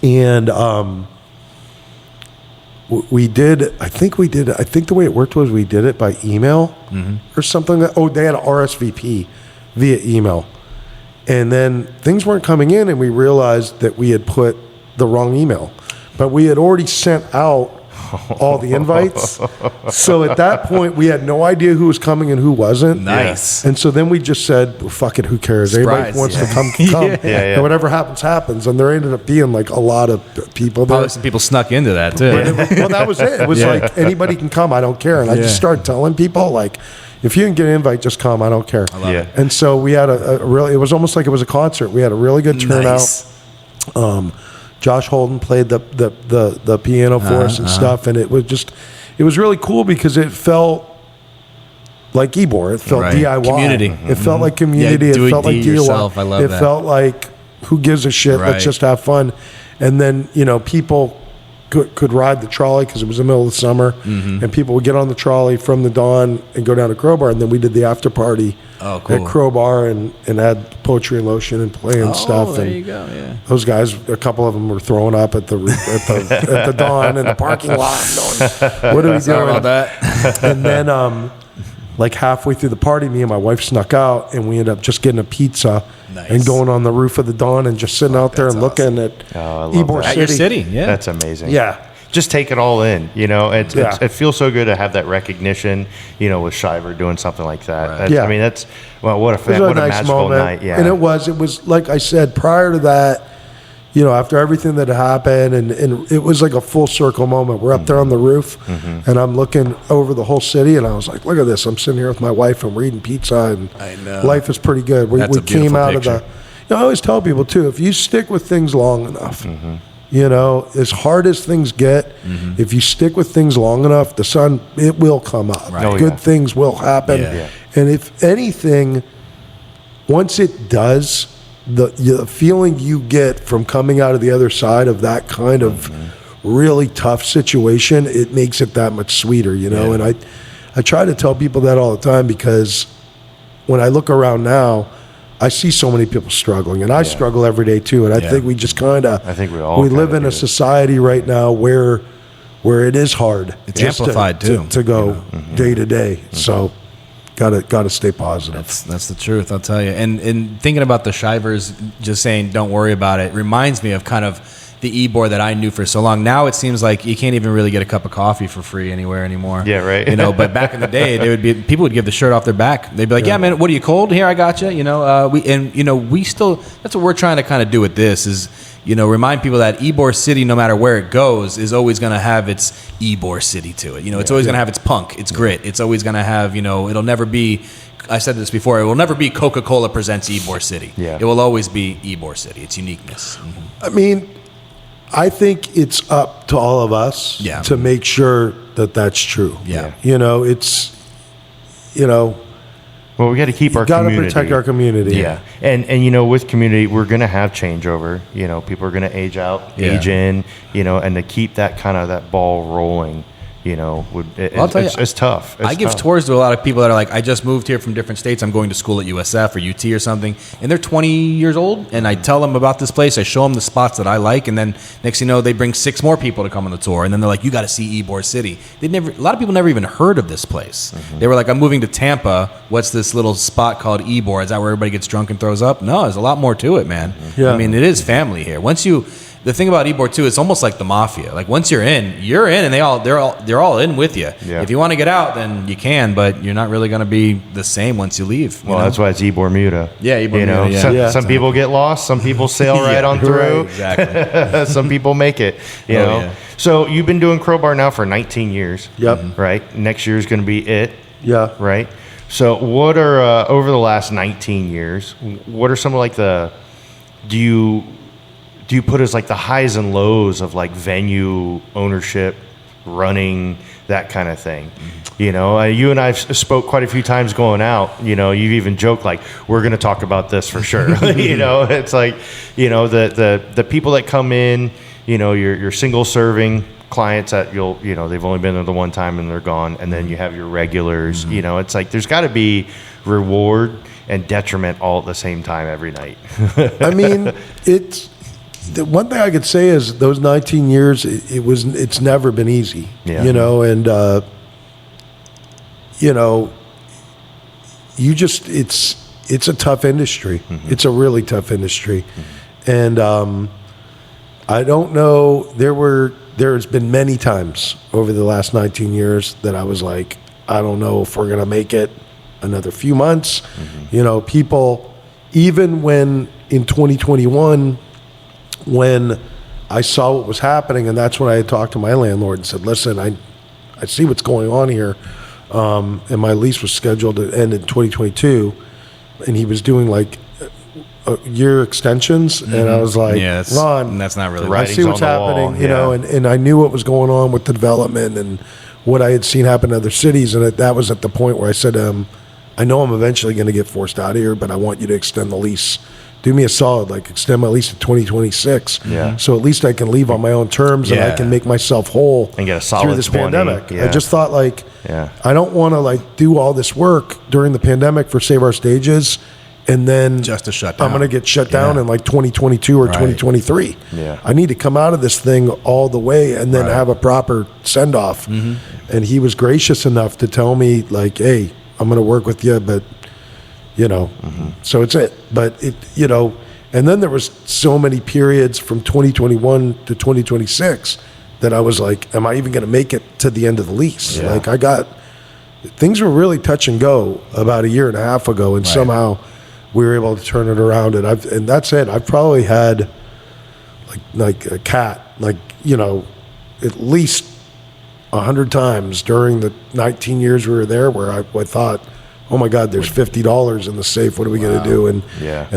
and we did. I think the way it worked was we did it by email or something. They had an RSVP via email, and then things weren't coming in, and we realized that we had put the wrong email, but we had already sent out all the invites. So at that point, we had no idea who was coming and who wasn't. Nice. And so then we just said, well, fuck it, who cares? Surprise. Anybody wants to come, come. And whatever happens, happens. And there ended up being like a lot of people there. Probably some people snuck into that too. Well, that was it. It was like, anybody can come, I don't care. And I just started telling people, like, if you can get an invite, just come, I don't care. I love it. And so we had a really, it was almost like it was a concert. We had a really good turnout. Nice. Josh Holden played the piano for us and stuff, and it was really cool because it felt like Ybor. It felt DIY. Community. It felt like community. Do it felt like DIY. yourself. I love it that. felt like who gives a shit? Right. Let's just have fun. And then people could ride the trolley because it was the middle of the summer, and people would get on the trolley from the Dawn and go down to Crowbar, and then we did the after party Oh, cool. at Crowbar and had poetry and lotion and play and stuff. there and you go. Yeah. those guys, a couple of them were throwing up at the at the Dawn in the parking lot. Going, what are we Sorry doing? about that. And then, like halfway through the party, me and my wife snuck out, and we ended up just getting a pizza Nice. and going on the roof of the Dawn and just sitting out there and that's looking at I love Ybor that. At your city. Yeah. That's amazing. Yeah. Just take it all in, Yeah. it feels so good to have that recognition, with Shiver doing something like that. Right. That's- Yeah. I mean, that's, well, what It was a nice magical moment. night. Yeah. And it was like I said, prior to that, after everything that had happened, and it was like a full circle moment. We're up there on the roof, and I'm looking over the whole city, and I was like, look at this. I'm sitting here with my wife, and we're eating pizza, and I know. life is pretty good. We That's a came beautiful out picture. of the, I always tell people too, if you stick with things long enough, as hard as things get, if you stick with things long enough, the sun, it will come up. Right. Oh, Good yeah. things will happen. Yeah. And if anything, once it does, the feeling you get from coming out of the other side of that kind of really tough situation, it makes it that much sweeter, And I try to tell people that all the time because when I look around now, I see so many people struggling, and I struggle every day too. And I think we just I think we all live kinda in do a it. society right now where it is hard. It's just amplified, too, to go day to day. So gotta stay positive. That's the truth, I'll tell you. And thinking about the Shivers, just saying don't worry about it, reminds me of kind of the Ybor that I knew for so long. Now it seems like you can't even really get a cup of coffee for free anywhere anymore. Yeah, right. But back in the day, people would give the shirt off their back. They'd be like, "Yeah, man, what are you cold? Here, I got you." We still. That's what we're trying to kind of do with this is. Remind people that Ybor City, no matter where it goes, is always going to have its Ybor City to it. It's always going to have its punk, its grit. It's always going to have, it'll never be, I said this before, it will never be Coca-Cola presents Ybor City. Yeah. It will always be Ybor City, its uniqueness. I mean, I think it's up to all of us to make sure that that's true. Yeah. It's, Well, we got to keep our got to community. protect our community. Yeah. And with community, we're going to have changeover. People are going to age out, age in, and to keep that kind of that ball rolling, I'll tell you, it's tough. I give tours to a lot of people that are like, I just moved here from different states. I'm going to school at USF or UT or something. And they're 20 years old. And I tell them about this place. I show them the spots that I like. And then next thing you know, they bring 6 more people to come on the tour. And then they're like, you got to see Ybor City. A lot of people never even heard of this place. They were like, I'm moving to Tampa. What's this little spot called Ybor? Is that where everybody gets drunk and throws up? No, there's a lot more to it, man. Yeah. I mean, it is family here. The thing about Ybor too, it's almost like the mafia. Like once you're in, and they're all in with you. Yeah. If you want to get out, then you can, but you're not really going to be the same once you leave. Well, that's why it's Ybor Muta. Yeah, Ybor Muta, yeah. Some people get lost. Some people sail right on through. Exactly. Some people make it. You know. Yeah. So you've been doing Crowbar now for 19 years. Yep. Right. Next year is going to be it. Yeah. Right. So what are over the last 19 years? What are some of like the do you put as like the highs and lows of like venue ownership, running, that kind of thing? You and I spoke quite a few times going out. You've even joked like, we're going to talk about this for sure. It's like, the people that come in, your single serving clients that they've only been there the one time and they're gone, and then you have your regulars. It's like there's got to be reward and detriment all at the same time every night. I mean, it's the one thing I could say is those 19 years, it's never been easy. Yeah. And it's a tough industry. Mm-hmm. It's a really tough industry, and I don't know. There's been many times over the last 19 years that I was like, I don't know if we're gonna make it another few months. Mm-hmm. People, even when in 2021, when I saw what was happening, and that's when I had talked to my landlord and said, listen, I see what's going on here. And my lease was scheduled to end in 2022, and he was doing like year extensions, and I was like, Ron, that's not really I see what's happening, wall, and I knew what was going on with the development and what I had seen happen in other cities, and that was at the point where I said, I know I'm eventually going to get forced out of here, but I want you to extend the lease. Do me a solid, like extend my lease to 2026. Yeah. So at least I can leave on my own terms, and I can make myself whole and get a solid through this 20. pandemic. Yeah. I just thought I don't want to do all this work during the pandemic for Save Our Stages, and then just to shut down. I'm going to get shut down in 2022 or 2023. Yeah. I need to come out of this thing all the way and then have a proper send off. And he was gracious enough to tell me hey, I'm going to work with you, but so it's it. But and then there was so many periods from 2021 to 2026 that I was like, am I even going to make it to the end of the lease? Yeah. Things were really touch and go about a year and a half ago, and somehow we were able to turn it around. And that's it. I've probably had like a cat, at least 100 times during the 19 years we were there where I thought, oh my God, there's $50 in the safe. What are we going to do? And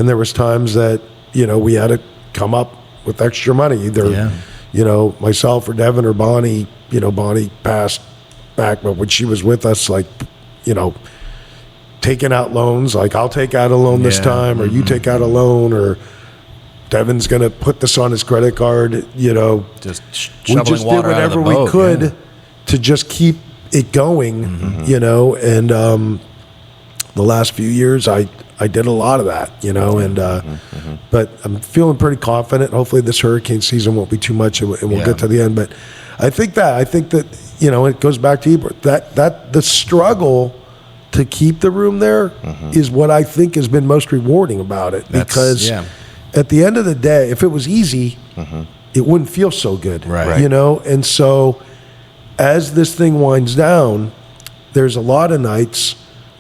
there was times that, we had to come up with extra money, either, myself or Devin or Bonnie. Bonnie passed back, but when she was with us, taking out loans, I'll take out a loan this time, or you take out a loan, or Devin's going to put this on his credit card, just we shoveling just did water out of the whatever boat, we could to just keep it going, and the last few years I did a lot of that, but I'm feeling pretty confident. Hopefully this hurricane season won't be too much, and we'll get to the end. But I think that it goes back to Ebert, that the struggle to keep the room there is what I think has been most rewarding about it, because at the end of the day, if it was easy, it wouldn't feel so good, right. And so as this thing winds down, there's a lot of nights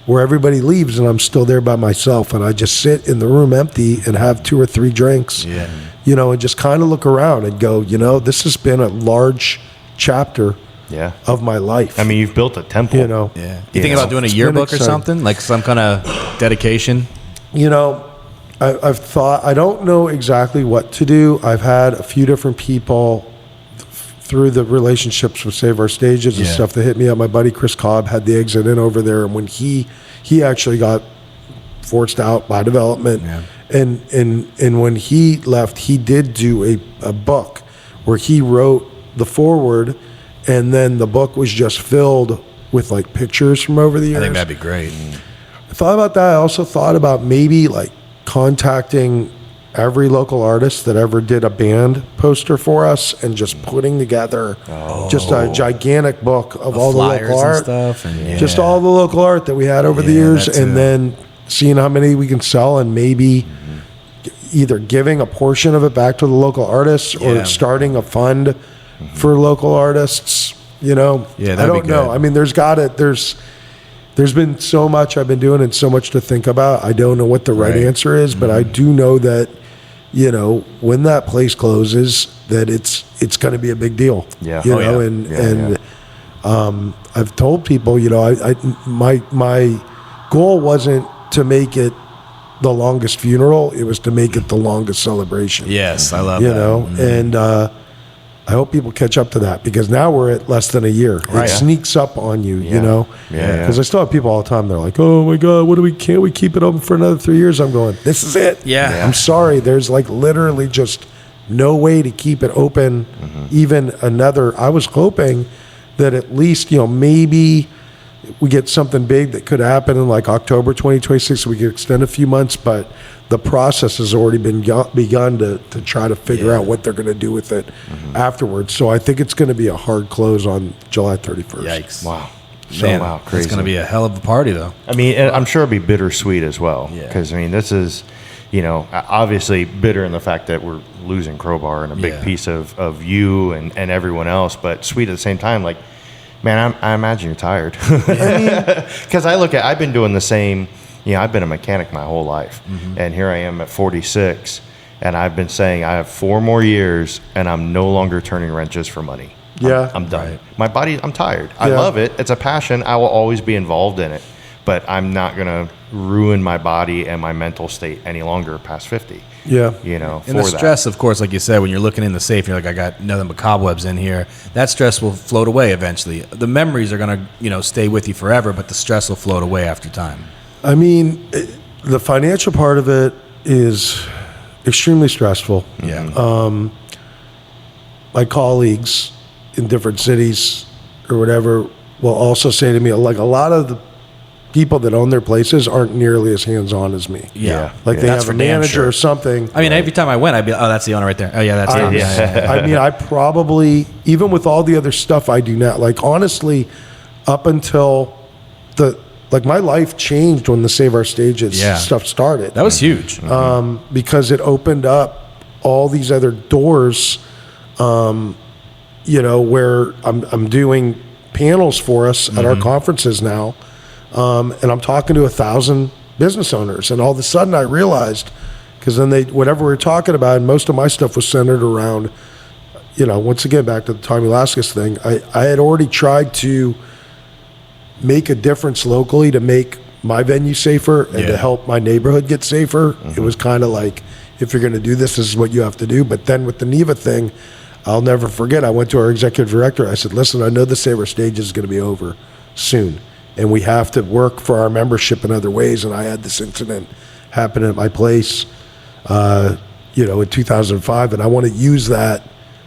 where everybody leaves and I'm still there by myself, and I just sit in the room empty and have 2 or 3 drinks, and just kind of look around and go, this has been a large chapter of my life. I mean, you've built a temple. You think about doing a yearbook or something, like some kind of dedication? I've thought, I don't know exactly what to do. I've had a few different people through the relationships with Save Our Stages and stuff that hit me up. My buddy Chris Cobb had the exit in over there, and when he actually got forced out by development, and when he left, he did do a book where he wrote the foreword, and then the book was just filled with pictures from over the years. I think that'd be great. I thought about that. I also thought about maybe contacting every local artist that ever did a band poster for us and just putting together just a gigantic book of all the local art and stuff, and just all the local art that we had over the years, and then seeing how many we can sell, and maybe either giving a portion of it back to the local artists or starting a fund for local artists. I don't know. I mean, there's been so much I've been doing and so much to think about. I don't know what the right answer is, but I do know that, when that place closes, that it's going to be a big deal. I've told people, my goal wasn't to make it the longest funeral. It was to make it the longest celebration. Yes, I love that. And I hope people catch up to that, because now we're at less than a year. It sneaks up on you, because I still have people all the time. They're like, "Oh my God, can't we keep it open for another 3 years?" I'm going, "This is it." Yeah. I'm sorry. There's literally just no way to keep it open even another. I was hoping that at least, maybe we get something big that could happen in like October 2026. We could extend a few months, but the process has already begun to try to figure out what they're going to do with it afterwards. So I think it's going to be a hard close on July 31st. Yikes. Wow. Man, wow, crazy. It's going to be a hell of a party, though. I mean, and I'm sure it'll be bittersweet as well. Yeah. Because, I mean, this is, obviously bitter in the fact that we're losing Crowbar and a big piece of you and everyone else, but sweet at the same time. Like, man, I imagine you're tired. Because I've been doing the same, I've been a mechanic my whole life. And here I am at 46, and I've been saying I have 4 more years, and I'm no longer turning wrenches for money. Yeah. I'm done. Right. My body, I'm tired. I love it. It's a passion. I will always be involved in it. But I'm not going to ruin my body and my mental state any longer past 50. Yeah. And the stress, of course, like you said, when you're looking in the safe, you're like, I got nothing but cobwebs in here. That stress will float away eventually. The memories are going to, stay with you forever, but the stress will float away after time. I mean, the financial part of it is extremely stressful. Yeah. My colleagues in different cities or whatever will also say to me, like, a lot of the people that own their places aren't nearly as hands-on as me. Yeah. Like they That's have a for damn manager sure. or something. I mean, every time I went, I'd be, oh, that's the owner right there. Oh, yeah, that's Tom. Yeah. I mean, I probably, even with all the other stuff I do now, like honestly, up until my life changed when the Save Our Stages stuff started. That was huge. Because it opened up all these other doors, where I'm doing panels for us at our conferences now. And I'm talking to 1,000 business owners. And all of a sudden I realized, because then whatever we were talking about, and most of my stuff was centered around, once again, back to the Tommy Laskus thing, I had already tried to make a difference locally to make my venue safer and to help my neighborhood get safer. It was kind of like, if you're going to do this, this is what you have to do. But then with the NEVA thing, I'll never forget, I went to our executive director. I said, listen, I know the Save Our Stages is going to be over soon, and we have to work for our membership in other ways. And I had this incident happen at my place, in 2005, and I want to use that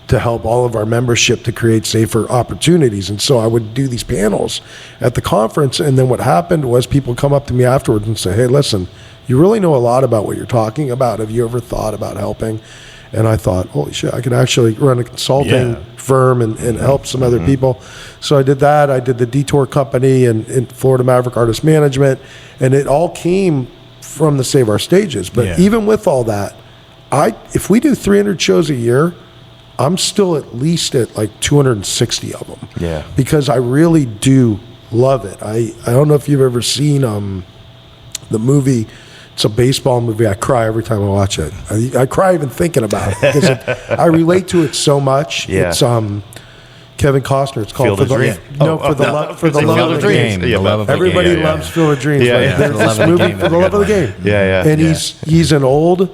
to help all of our membership to create safer opportunities. And so I would do these panels at the conference, and then what happened was people come up to me afterwards and say, hey, listen, you really know a lot about what you're talking about. Have you ever thought about helping? And I thought, holy shit, I could actually run a consulting firm and help some other people. So I did that. I did the Detour Company and Florida Maverick Artist Management, and it all came from the Save Our Stages. But even with all that, if we do 300 shows a year, I'm still at least at like 260 of them. Yeah. Because I really do love it. I don't know if you've ever seen the movie. It's a baseball movie. I cry every time I watch it. I cry even thinking about it because I relate to it so much. Yeah. It's Kevin Costner. It's called Field of Dreams. For the love of the game. Yeah, Everybody loves Field of Dreams. Yeah, right? yeah. There's this movie for the love of the game. Yeah, yeah. And he's an old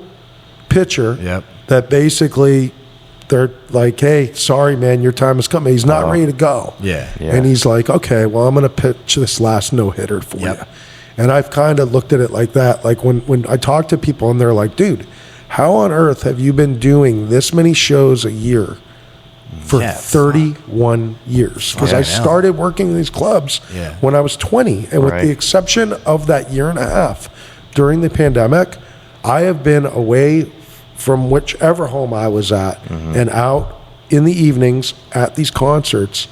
pitcher that basically they're like, hey, sorry, man, your time has come. He's not ready to go. Yeah. And he's like, okay, well, I'm going to pitch this last no-hitter for you. And I've kind of looked at it like that. Like when I talk to people and they're like, dude, how on earth have you been doing this many shows a year for 31 years? Because I started working in these clubs when I was 20. And with the exception of that year and a half during the pandemic, I have been away from whichever home I was at and out in the evenings at these concerts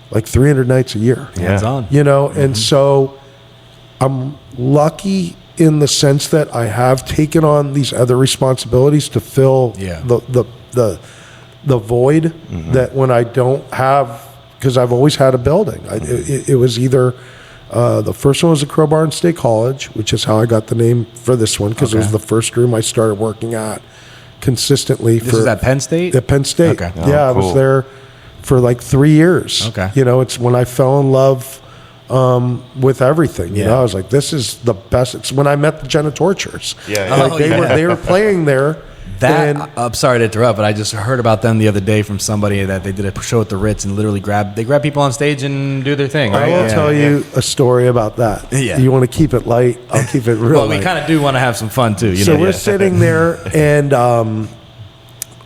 like 300 nights a year. Hands on. And so I'm lucky in the sense that I have taken on these other responsibilities to fill the void that when I don't have, because I've always had a building. It was either the first one was at Crowbar in State College, which is how I got the name for this one, because it was the first room I started working at consistently. This is at Penn State? At Penn State. Okay. I was there for like 3 years. Okay. It's when I fell in love with everything. I was like, this is the best. It's when I met the Genitorturers. They were playing there. I'm sorry to interrupt, but I just heard about them the other day from somebody that they did a show at the Ritz and literally grab people on stage and do their thing. Right? I will tell you a story about that. Yeah. You want to keep it light? I'll keep it real light. We kind of do want to have some fun too. We're sitting there, and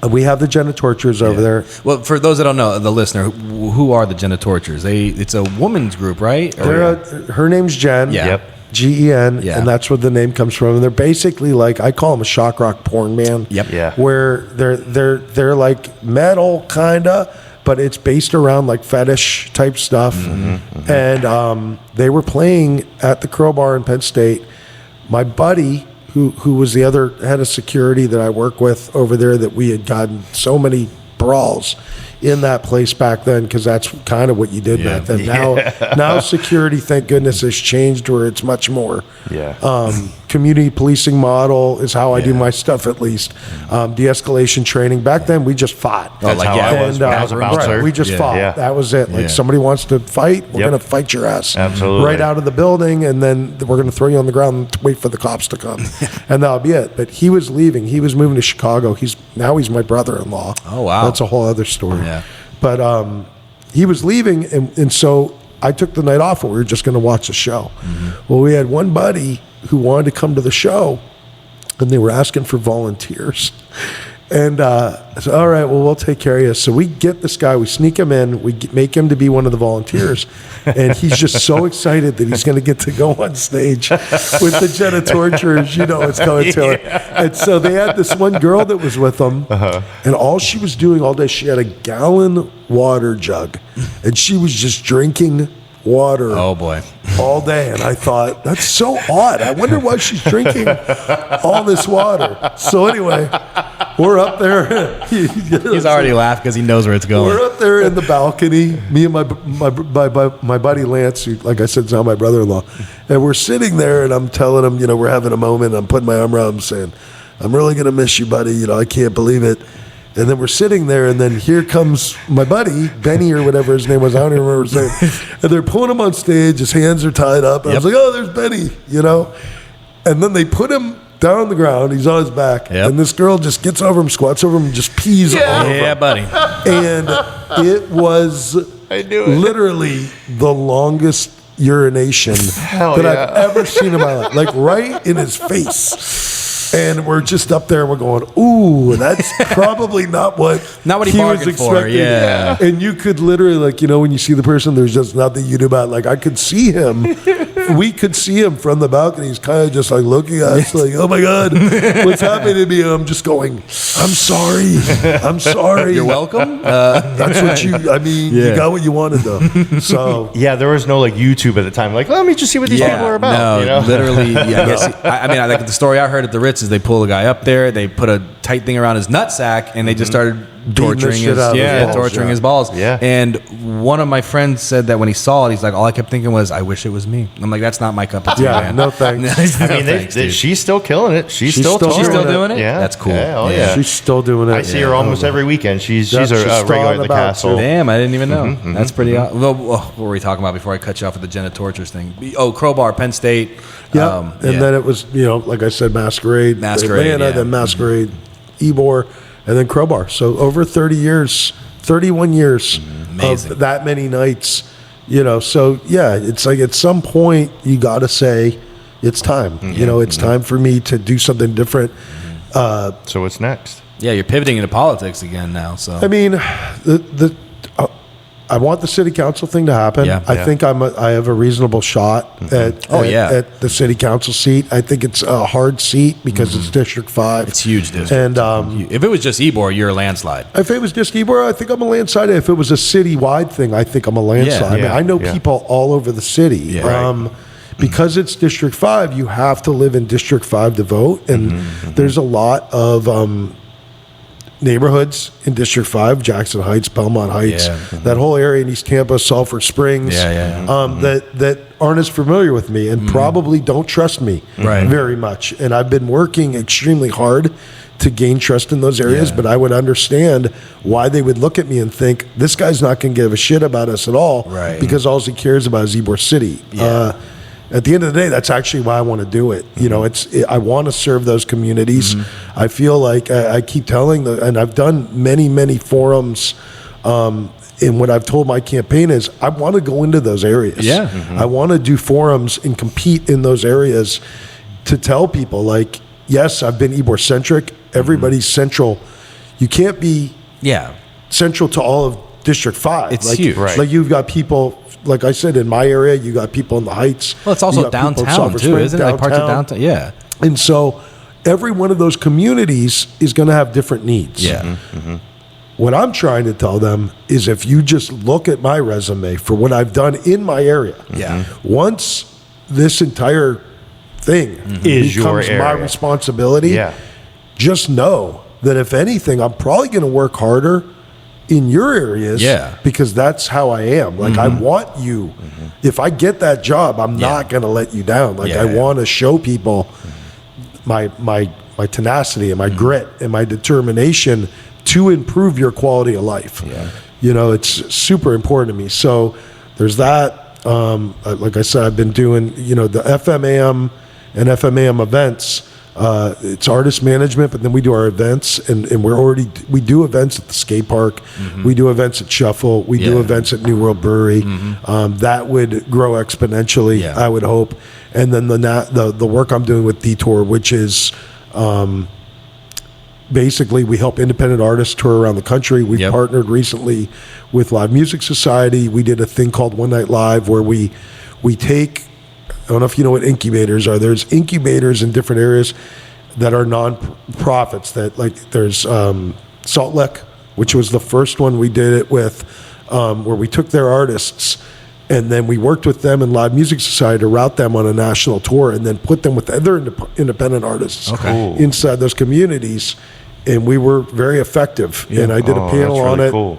We have the Genitortures over there. Well, for those that don't know, the listener, who are the Genitortures? It's a woman's group, right? Her name's Jen. Yeah. Yep. GEN, Yeah. and that's where the name comes from. And they're basically like, I call them a shock rock porn band. Yep. Yeah. Where they're like metal kinda, but it's based around like fetish type stuff. And they were playing at the Crowbar in Penn State. My buddy, who was the other head of security that I work with over there, that we had gotten so many brawls in that place back then, because that's kind of what you did back then. Now security, thank goodness, has changed where it's much more community policing model is how I do my stuff, at least. De-escalation training. Back then, we just fought. That's how I was when I was a bouncer. Right, we just fought. Yeah. That was it. Like, somebody wants to fight, we're going to fight your ass. Absolutely. Right out of the building, and then we're going to throw you on the ground and wait for the cops to come. And that'll be it. But he was leaving. He was moving to Chicago. Now he's my brother-in-law. Oh, wow. That's a whole other story. Yeah. But he was leaving, and so I took the night off, and we were just going to watch the show. Well, we had one buddy who wanted to come to the show, and they were asking for volunteers. And I said, all right, well, we'll take care of you. So we get this guy, we sneak him in, make him to be one of the volunteers. And he's just so excited that he's going to get to go on stage with the Genitortures. You know what's going to it. And so they had this one girl that was with them. And all she was doing all day, she had a gallon water jug. And she was just drinking water all day. And I thought, that's so odd. I wonder why she's drinking all this water. So anyway, we're up there. He's already laughed because he knows where it's going. We're up there in the balcony, me and my buddy Lance, who, like I said, is now my brother-in-law. And we're sitting there, and I'm telling him, we're having a moment. I'm putting my arm around him saying, I'm really going to miss you, buddy. I can't believe it. And then we're sitting there, and then here comes my buddy, Benny or whatever his name was. I don't even remember his name. And they're pulling him on stage. His hands are tied up. And I was like, oh, there's Benny, And then they put him down on the ground. He's on his back. And this girl just gets over him, squats over him, and just pees all over him. Yeah, buddy. And it was literally the longest urination that I've ever seen in my life. Like, right in his face. And we're just up there and we're going, ooh, that's probably not what he was bargained expecting. for. Yeah. And you could literally, when you see the person, there's just nothing you do about it. Like, I could see him. We could see him from the balcony. He's kind of just like looking at us like, oh my God, what's happening to me? And I'm just going, I'm sorry. I'm sorry. You're welcome. That's what you got what you wanted though. So. Yeah, there was no YouTube at the time. Like, let me just see what these people are about. No, literally. I guess. I like the story I heard at the Ritz is they pull a guy up there, they put a tight thing around his nutsack, and they just started torturing his balls. Yeah. And one of my friends said that when he saw it, he's like, all I kept thinking was, I wish it was me. I'm like, that's not my cup of tea, man. No thanks. I mean, she's still killing it. She's still doing it? Yeah. That's cool. Yeah. She's still doing it. I see her almost every weekend. She's a regular at the castle. Damn, I didn't even know. That's pretty well, what were we talking about before I cut you off with the Genitortures thing? Oh, Crowbar, Penn State. Yeah. And then it was, like I said, Masquerade, Atlanta, then Masquerade, Ybor, and then Crowbar. So over 31 years of that many nights, So, yeah, it's like at some point you got to say it's time. It's time for me to do something different. So what's next? Yeah, you're pivoting into politics again now. So I mean, I want the city council thing to happen. I think I have a reasonable shot at the city council seat. I think it's a hard seat because it's District 5. It's huge district. And if it was just Ybor, you're a landslide. If it was just Ybor, I think I'm a landslide. If it was a citywide thing, I think I'm a landslide. I know people all over the city. Because it's District 5, you have to live in District 5 to vote. And there's a lot of neighborhoods in District 5, Jackson Heights, Belmont Heights, that whole area in East Tampa, Sulphur Springs, that aren't as familiar with me and probably don't trust me very much. And I've been working extremely hard to gain trust in those areas, but I would understand why they would look at me and think, this guy's not going to give a shit about us at all because all he cares about is Ybor City. At the end of the day, that's actually why I want to do it. I want to serve those communities. I feel like I keep telling and I've done many, many forums. And what I've told my campaign is I want to go into those areas. I want to do forums and compete in those areas to tell people, like, yes, I've been Ybor centric. Everybody's central. you can't be Yeah. central to all of District 5. It's huge. Right. Like you've got people, like I said, in my area, you got people in the Heights. Well, it's you also got people in downtown Sulphur too, Springs, isn't it? Like parts of downtown. Yeah. And so every one of those communities is going to have different needs. Yeah. What I'm trying to tell them is if you just look at my resume for what I've done in my area, Yeah. once this entire thing Is your becomes my area. responsibility, Yeah. just know that if anything, I'm probably going to work harder in your areas because that's how I am. Like I want you, if I get that job, I'm not going to let you down. Like I want to show people my tenacity and my grit and my determination to improve your quality of life. Yeah. You know, it's super important to me. So there's that. Like I said, I've been doing, the FMAM and FMAM events. It's artist management, but then we do our events, and we do events at the skate park. We do events at Shuffle. We do events at New World Brewery. That would grow exponentially, I would hope. And then the work I'm doing with Detour, which is basically we help independent artists tour around the country. We've partnered recently with Live Music Society. We did a thing called One Night Live where we take, I don't know if you know what incubators are. There's incubators in different areas that are non-profits. That like there's Salt Lick, which was the first one we did it with, where we took their artists and then we worked with them in Live Music Society to route them on a national tour and then put them with other independent artists inside those communities. And we were very effective. And I did a panel on it. Cool.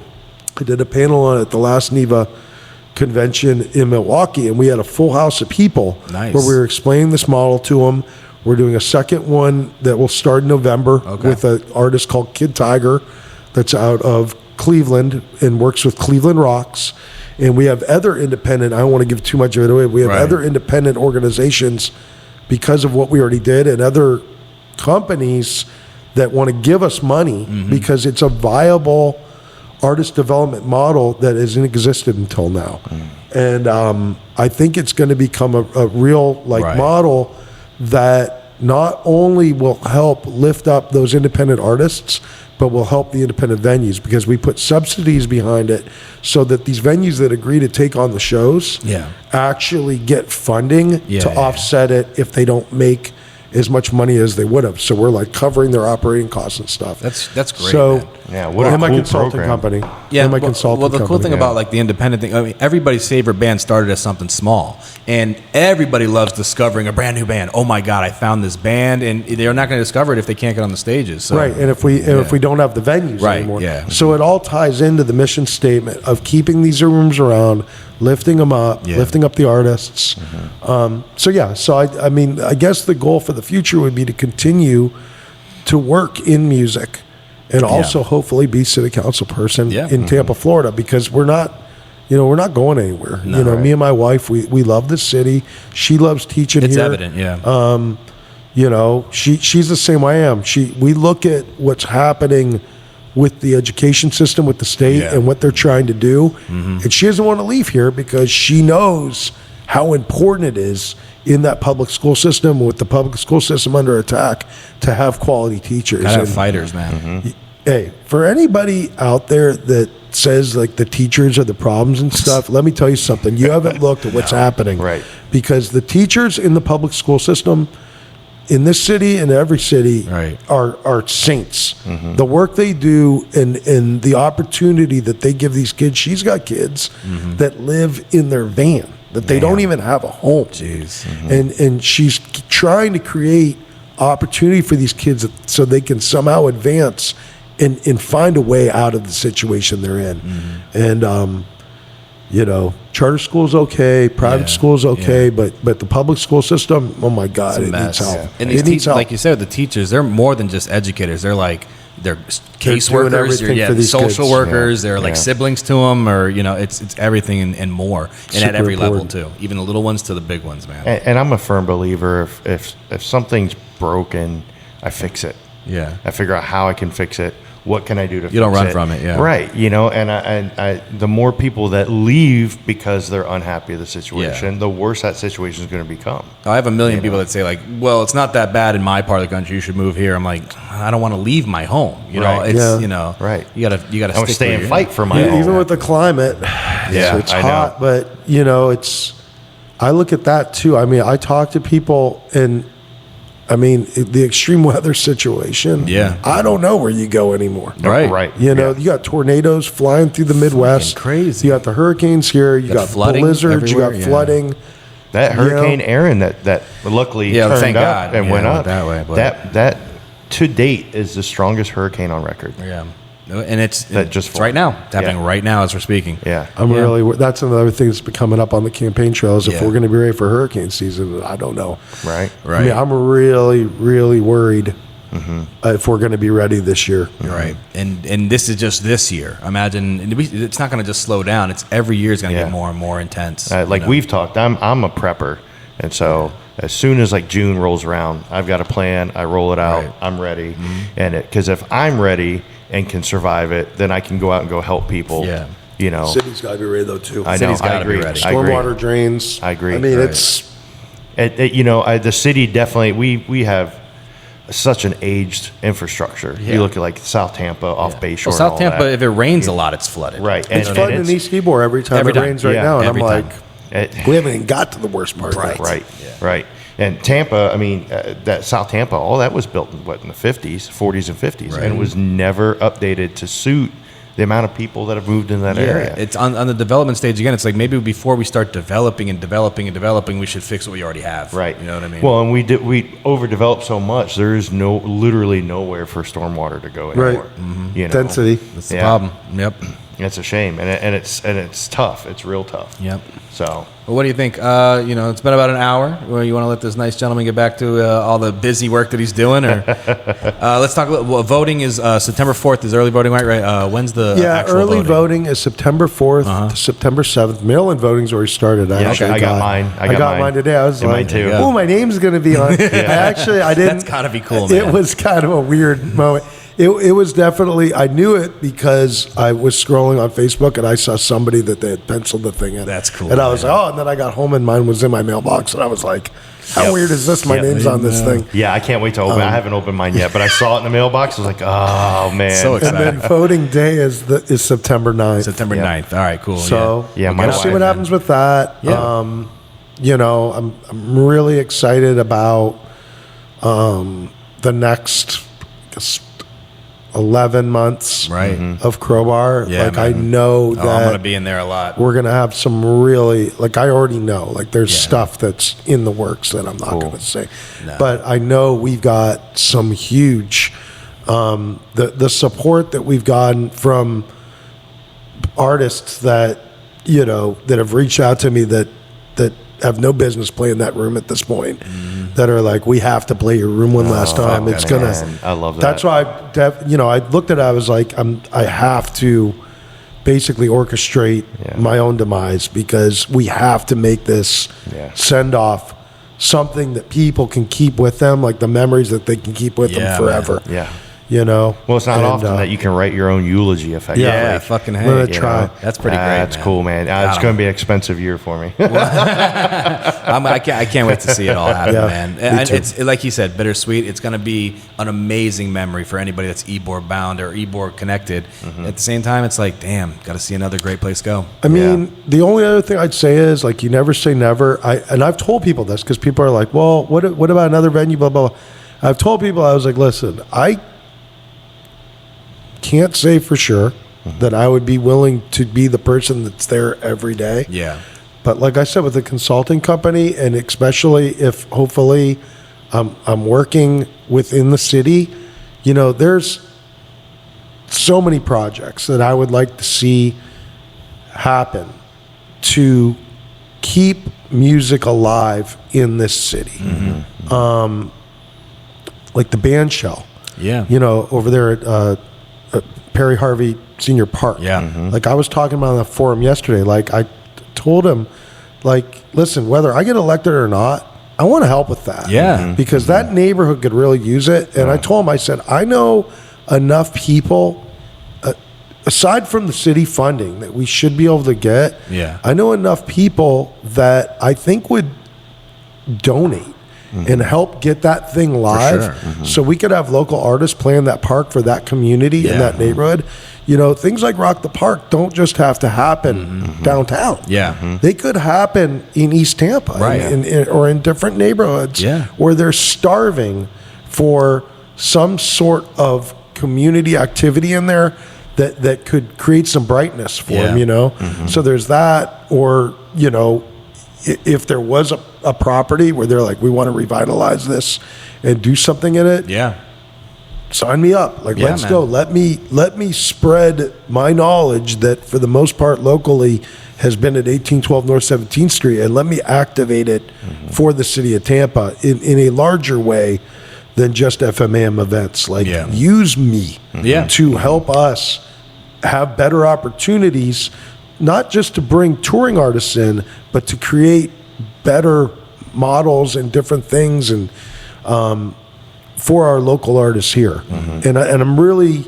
I did a panel on it at the last NEVA convention in Milwaukee, and we had a full house of people where we were explaining this model to them. We're doing a second one that will start in November with an artist called Kid Tiger that's out of Cleveland and works with Cleveland Rocks. And we have other independent, I don't want to give too much of it away, we have other independent organizations because of what we already did and other companies that want to give us money because it's a viable artist development model that hasn't existed until now. And I think it's going to become a real model that not only will help lift up those independent artists, but will help the independent venues because we put subsidies behind it so that these venues that agree to take on the shows actually get funding to offset it if they don't make as much money as they would have. So we're like covering their operating costs and stuff. That's great. So man. Yeah, what a my cool consulting program. company. Yeah, my well, consulting the cool company. thing about like the independent thing, I mean, everybody's favorite band started as something small, and everybody loves discovering a brand new band. Oh my God, I found this band, and they're not going to discover it if they can't get on the stages. So. Right, and if we don't have the venues anymore, so it all ties into the mission statement of keeping these rooms around, lifting them up, lifting up the artists. So I mean, I guess the goal for the future would be to continue to work in music, and also hopefully be city council person in Tampa, Florida, because we're not going anywhere. Me and my wife, we love the city. She loves teaching here. It's evident, She's the same way I am. We look at what's happening with the education system, with the state, and what they're trying to do, and she doesn't want to leave here because she knows how important it is in that public school system, with the public school system under attack, to have quality teachers. Gotta have fighters, man. Hey, for anybody out there that says like the teachers are the problems and stuff, let me tell you something. You haven't looked at what's happening. Right. Because the teachers in the public school system in this city and every city are saints. The work they do and the opportunity that they give these kids. She's got kids that live in their van, that they don't even have a home. Jeez. And she's trying to create opportunity for these kids so they can somehow advance and find a way out of the situation they're in. And charter school's okay, private school's okay, but the public school system, oh my God, it needs help. And it needs help. like you said, the teachers, they're more than just educators. They're like they're caseworkers, everything for these social kids. workers. They're like siblings to them, or it's everything and more, and Super at every important. level too, even the little ones to the big ones, man. And I'm a firm believer if something's broken, I fix it. Yeah. I figure out how I can fix it. What can I do to? You don't fix run from it, yeah. Right. You know, and I the more people that leave because they're unhappy with the situation, the worse that situation is going to become. I have a million people that say like, well, it's not that bad in my part of the country. You should move here. I'm like, I don't want to leave my home. You know, Right. it's Yeah. you know, Right. You gotta I want stick to stay where and you're fight at. for my home. Even with the climate, Yeah, it's I know. hot, but you know, I look at that too. I mean, I talk to people and I mean, the extreme weather situation. Yeah. I don't know where you go anymore. Right. Right. You know, you got tornadoes flying through the Midwest. crazy. You got the hurricanes here. You got flooding blizzards. You got everywhere, yeah. flooding. That You know? Hurricane Aaron that luckily Yeah, turned thank up God. and Yeah, went it went up. that way, but- That to date is the strongest hurricane on record. Yeah, and it's just right now. It's happening right now as we're speaking. Yeah. That's another thing that's been coming up on the campaign trails. If Yeah. we're going to be ready for hurricane season, I don't know. Right. Right. I mean, I'm really, really worried if we're going to be ready this year. Right, and this is just this year. Imagine it's not going to just slow down. It's every year is going to Yeah. get more and more intense. Like you know? we've talked, I'm a prepper, and so as soon as like June rolls around, I've got a plan. I roll it out. Right. I'm ready, and because if I'm ready and can survive it, then I can go out and go help people. Yeah. You know, City's got to be ready though too. I know. city's I gotta be agree. ready. I agree. Stormwater drains. I agree. I mean, Right. it's You know, the city definitely. We have such an aged infrastructure. Yeah. You look at like South Tampa off Bay Shore. Well, South and all Tampa, that. if it rains a lot, it's flooded. Right. it's And flooding in East Ybor every time Every it time. rains right Yeah, now, and I'm every time. like, It- we haven't even got to the worst part. Right. Yet. Right, right. And Tampa, I mean, that South Tampa, all that was built in the 50s, 40s, and 50s, Right. and it was never updated to suit the amount of people that have moved in that area. It's on the development stage again. It's like maybe before we start developing, we should fix what we already have. Right. You know what I mean? Well, and we overdeveloped so much. There is literally nowhere for stormwater to go anymore. Right. You know? Density. that's the problem. Yep. It's a shame, and it's tough. It's real tough. Yep. So Well, what do you think? You know, it's been about an hour. Well, you want to let this nice gentleman get back to all the busy work that he's doing, or let's talk about voting. Is September 4th is early voting, right? When's the actual early voting? voting is September 4th to September 7th. Mail-in voting's already started. Yeah, Actually, I got mine. I got mine today. I was Yeah, mine like, too. "Oh, my name's going to be on." I didn't. That's gotta be cool, It man. was kind of a weird moment. It was definitely. I knew it because I was scrolling on Facebook and I saw somebody that they had penciled the thing in. That's cool, And I was man. like, "Oh!" And then I got home and mine was in my mailbox, and I was like, "How Yep. weird is this? My Yep. name's on this thing." yeah, I can't wait to open. I haven't opened mine yet, but I saw it in the mailbox. I was like, oh man, So And excited. then voting day is September 9th. September Yeah. 9th. All right, cool. So Yeah, my we'll see wife, what man. happens with that. Yeah. You know, I'm really excited about the next I guess, 11 months Right. of Crowbar. Yeah, like I man. know Oh, I'm gonna that be in there a lot. we're gonna have some really like I already know like there's stuff that's in the works that I'm not gonna say, but I know we've got some huge the support that we've gotten from artists that you know that have reached out to me that have no business playing that room at this point. That are like, we have to play your room one last time. It's gonna. man. I love that. That's why I looked at it. I was like, I have to basically orchestrate my own demise because we have to make this send off something that people can keep with them, like the memories that they can keep with Yeah, them forever. Yeah. You know. Well, it's not And, often that you can write your own eulogy effectively. Yeah, fucking I'm hey. gonna you try. know. That's pretty great. That's man. cool, man. It's going to be an expensive year for me. I can't wait to see it all happen, Yeah, man. me And too. it's like you said, bittersweet. It's going to be an amazing memory for anybody that's Ybor bound or Ybor connected. At the same time, it's like, damn, got to see another great place go. I mean, the only other thing I'd say is like you never say never. I've told people this because people are like, well, what about another venue? Blah blah blah. I've told people I was like, listen, I can't say for sure that I would be willing to be the person that's there every day. Yeah. But like I said, with a consulting company, and especially if hopefully I'm working within the city, you know, there's so many projects that I would like to see happen to keep music alive in this city. Like the band shell, Yeah. you know, over there at Perry Harvey Senior Park. Yeah. Like I was talking about on the forum yesterday, like I told him, like, listen, whether I get elected or not, I want to help with that. Yeah. Because that neighborhood could really use it. And I told him, I said, I know enough people, aside from the city funding that we should be able to get, I know enough people that I think would donate and help get that thing live, so we could have local artists playing that park for that community in that neighborhood. You know, things like Rock the Park don't just have to happen downtown. They could happen in East Tampa, or in different neighborhoods where they're starving for some sort of community activity in there that could create some brightness for them, you know? So there's that, or, you know, if there was a property where they're like, we want to revitalize this and do something in it, sign me up. Like, let's go. Let me spread my knowledge that for the most part locally has been at 1812 North 17th Street, and let me activate it for the city of Tampa in a larger way than just FMAM events. Like, use me to help us have better opportunities, not just to bring touring artists in, but to create better models and different things and for our local artists here. And I'm really,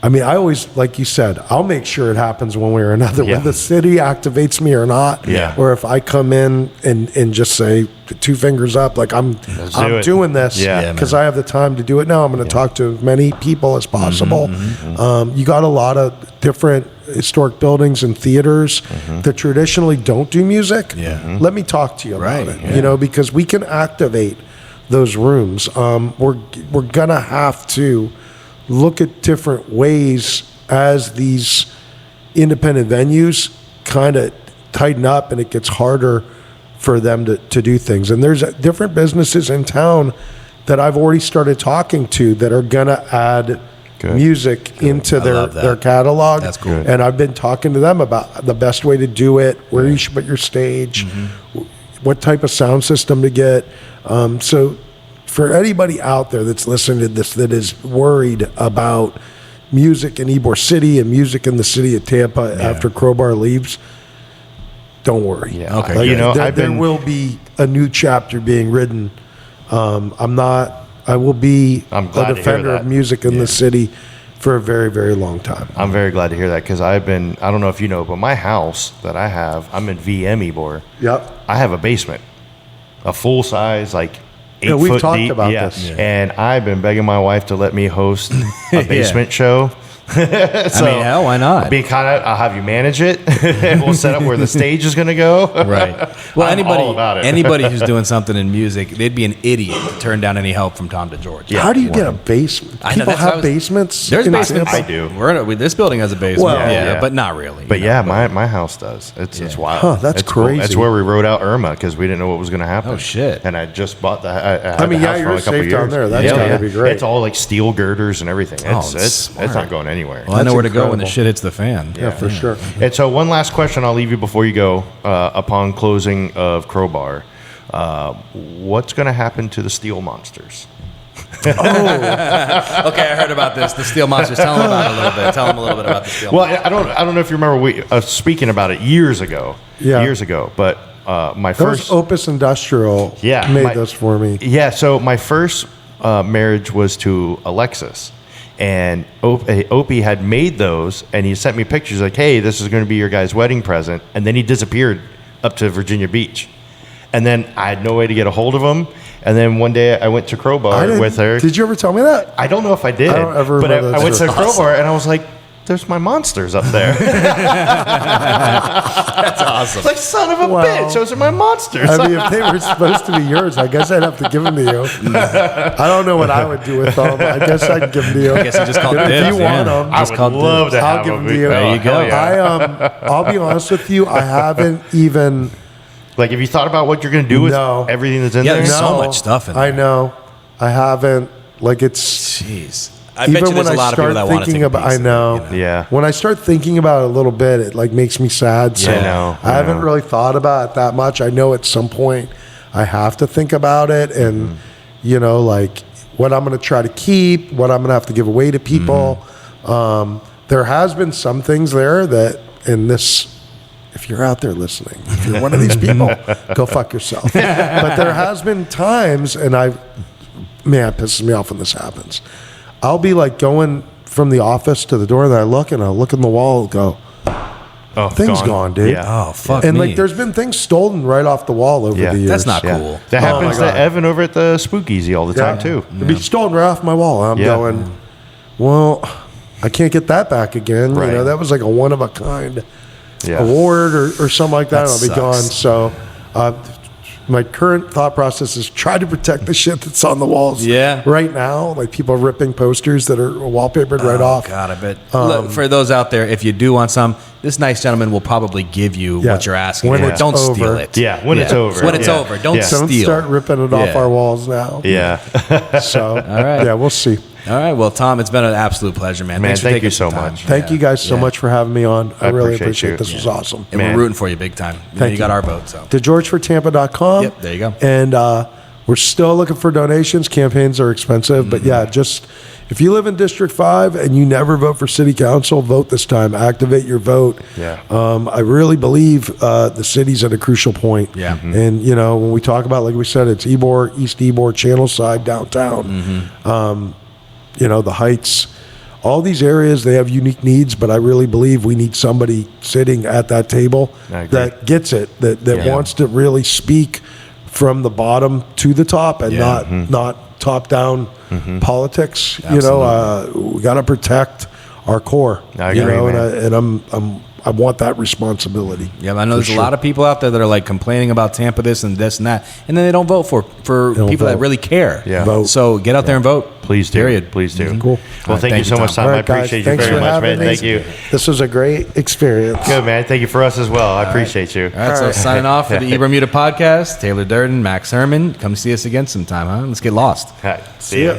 I mean, I always, like you said, I'll make sure it happens one way or another, whether the city activates me or not, or if I come in and just say 2 fingers up, like I'm doing this because I have the time to do it now. I'm going to talk to as many people as possible. You got a lot of different historic buildings and theaters that traditionally don't do music. Let me talk to you about it, you know, because we can activate those rooms. We're gonna have to look at different ways as these independent venues kind of tighten up and it gets harder for them to do things. And there's different businesses in town that I've already started talking to that are gonna add music into their catalog. That's cool. And I've been talking to them about the best way to do it, where you should put your stage, what type of sound system to get. So for anybody out there that's listening to this that is worried about music in Ybor City and music in the city of Tampa after Crowbar leaves, don't worry. Okay. Like, you know, there will be a new chapter being written. I will be a defender of music in the city for a very, very long time. I'm very glad to hear that, because I don't know if you know, but my house that I have, I'm in VM Ybor. I have a basement, a full size, like 8 foot we've talked deep. about this. And I've been begging my wife to let me host a basement show. So, I mean, hell, why not? I'll have you manage it. We'll set up where the stage is going to go. Well, I'm anybody who's doing something in music, they'd be an idiot to turn down any help from Tom DeGeorge. How do you get a basement? People have basements. There's basements. I do. This building has a basement. Well, but not really. But my house does. It's wild. Huh, that's crazy. Cool. That's where we wrote out Irma, because we didn't know what was going to happen. Oh shit! And I just bought the. You're safe down there. That's gotta be great. It's all like steel girders and everything. It's not going anywhere. Well, I know where to go when the shit hits the fan. Yeah, for sure. And so one last question I'll leave you before you go. Upon closing of Crowbar, what's going to happen to the Steel Monsters? Okay, I heard about this. The Steel Monsters. Tell them about it a little bit. Tell them a little bit about the Steel Monsters. Well, I don't know if you remember we speaking about it years ago. But my first Opus Industrial made those for me. Yeah, so my first marriage was to Alexis. And Opie had made those, and he sent me pictures like, hey, this is going to be your guy's wedding present. And then he disappeared up to Virginia Beach. And then I had no way to get a hold of him. And then one day I went to Crowbar with her. Did you ever tell me that? I don't know if I did. I don't ever remember. I went to Crowbar, and I was like, there's my monsters up there. That's awesome. Like, son of a bitch, those are my monsters. I mean, if they were supposed to be yours, I guess I'd have to give them to you. I don't know what I would do with them. I guess I'd give them to you. I guess you just called dibs. If you want them, I would love to have I'll give them to you. There you go. I'll be honest with you. I haven't even. Like, have you thought about what you're going to do with everything that's in there? There's so much stuff in there. I know. I haven't. Like, it's. Jeez. I bet you there's a lot of people that want to take a piece I know. Of it, Yeah. When I start thinking about it a little bit, it like makes me sad. So I know. I haven't really thought about it that much. I know at some point I have to think about it, and you know, like what I'm going to try to keep, what I'm going to have to give away to people. There has been some things there that in this. If you're out there listening, if you're one of these people, go fuck yourself. But there has been times, and man, it pisses me off when this happens. I'll be like going from the office to the door, and I look and I'll look in the wall and go, Oh, thing's gone, dude. Yeah. Oh, fuck And me. like, there's been things stolen right off the wall over Yeah. the years. That's not cool. That happens my to God. Evan over at the Spookeasy all the time too. It'd be stolen right off my wall. And I'm Yeah. going, well, I can't get that back again. Right. You know, that was like a one of a kind Yeah. award or something like that. That I'll be sucks. gone. So, my current thought process is try to protect the shit that's on the walls. Yeah. Right now, like people ripping posters that are wallpapered right off. God, I bet. Look, for those out there, if you do want some, this nice gentleman will probably give you Yeah. what you're asking When for. it's Don't steal over. it. Yeah, when it's over. When it's Yeah. over. Don't Yeah. Don't steal. start ripping it off Yeah. our walls now. Yeah. So, right. yeah, we'll see. All right. Well, Tom, it's been an absolute pleasure, man. Man, Thanks for thank taking you so some time. much. Thank you guys so Yeah. much for having me on. I really appreciate appreciate you. this. Was awesome. And Man. we're rooting for you big time. Thank You got you. our vote, so. DeGeorgeforTampa.com. Yep, there you go. And we're still looking for donations. Campaigns are expensive, but yeah, just if you live in District 5 and you never vote for city council, vote this time. Activate your vote. Yeah. I really believe the city's at a crucial point. Yeah. And, you know, when we talk about, like we said, it's Ybor, East Ybor, Channelside, downtown, you know, the Heights. All these areas, they have unique needs, but I really believe we need somebody sitting at that table I agree. that gets it, that Yeah. wants to really speak from the bottom to the top and Yeah. not top down politics. You know, we got to protect our core. I you agree, know, man. and I want that responsibility. Yeah, I know For there's sure. a lot of people out there that are like complaining about Tampa this and this and that, and then they don't vote for don't people that vote. really care. Yeah. Vote. So get out there and vote. Please do. Period. Please do. Cool. Well, All thank right, you so much, Tom. All I right, guys, appreciate you thanks very for much, having man. me. Thank you. This was a great experience. Good, man. Thank you for us as well. I appreciate you. All right, so signing off for the Bermuda podcast, Taylor Durden, Max Herman. Come see us again sometime, huh? Let's get lost. All right. See See ya. ya.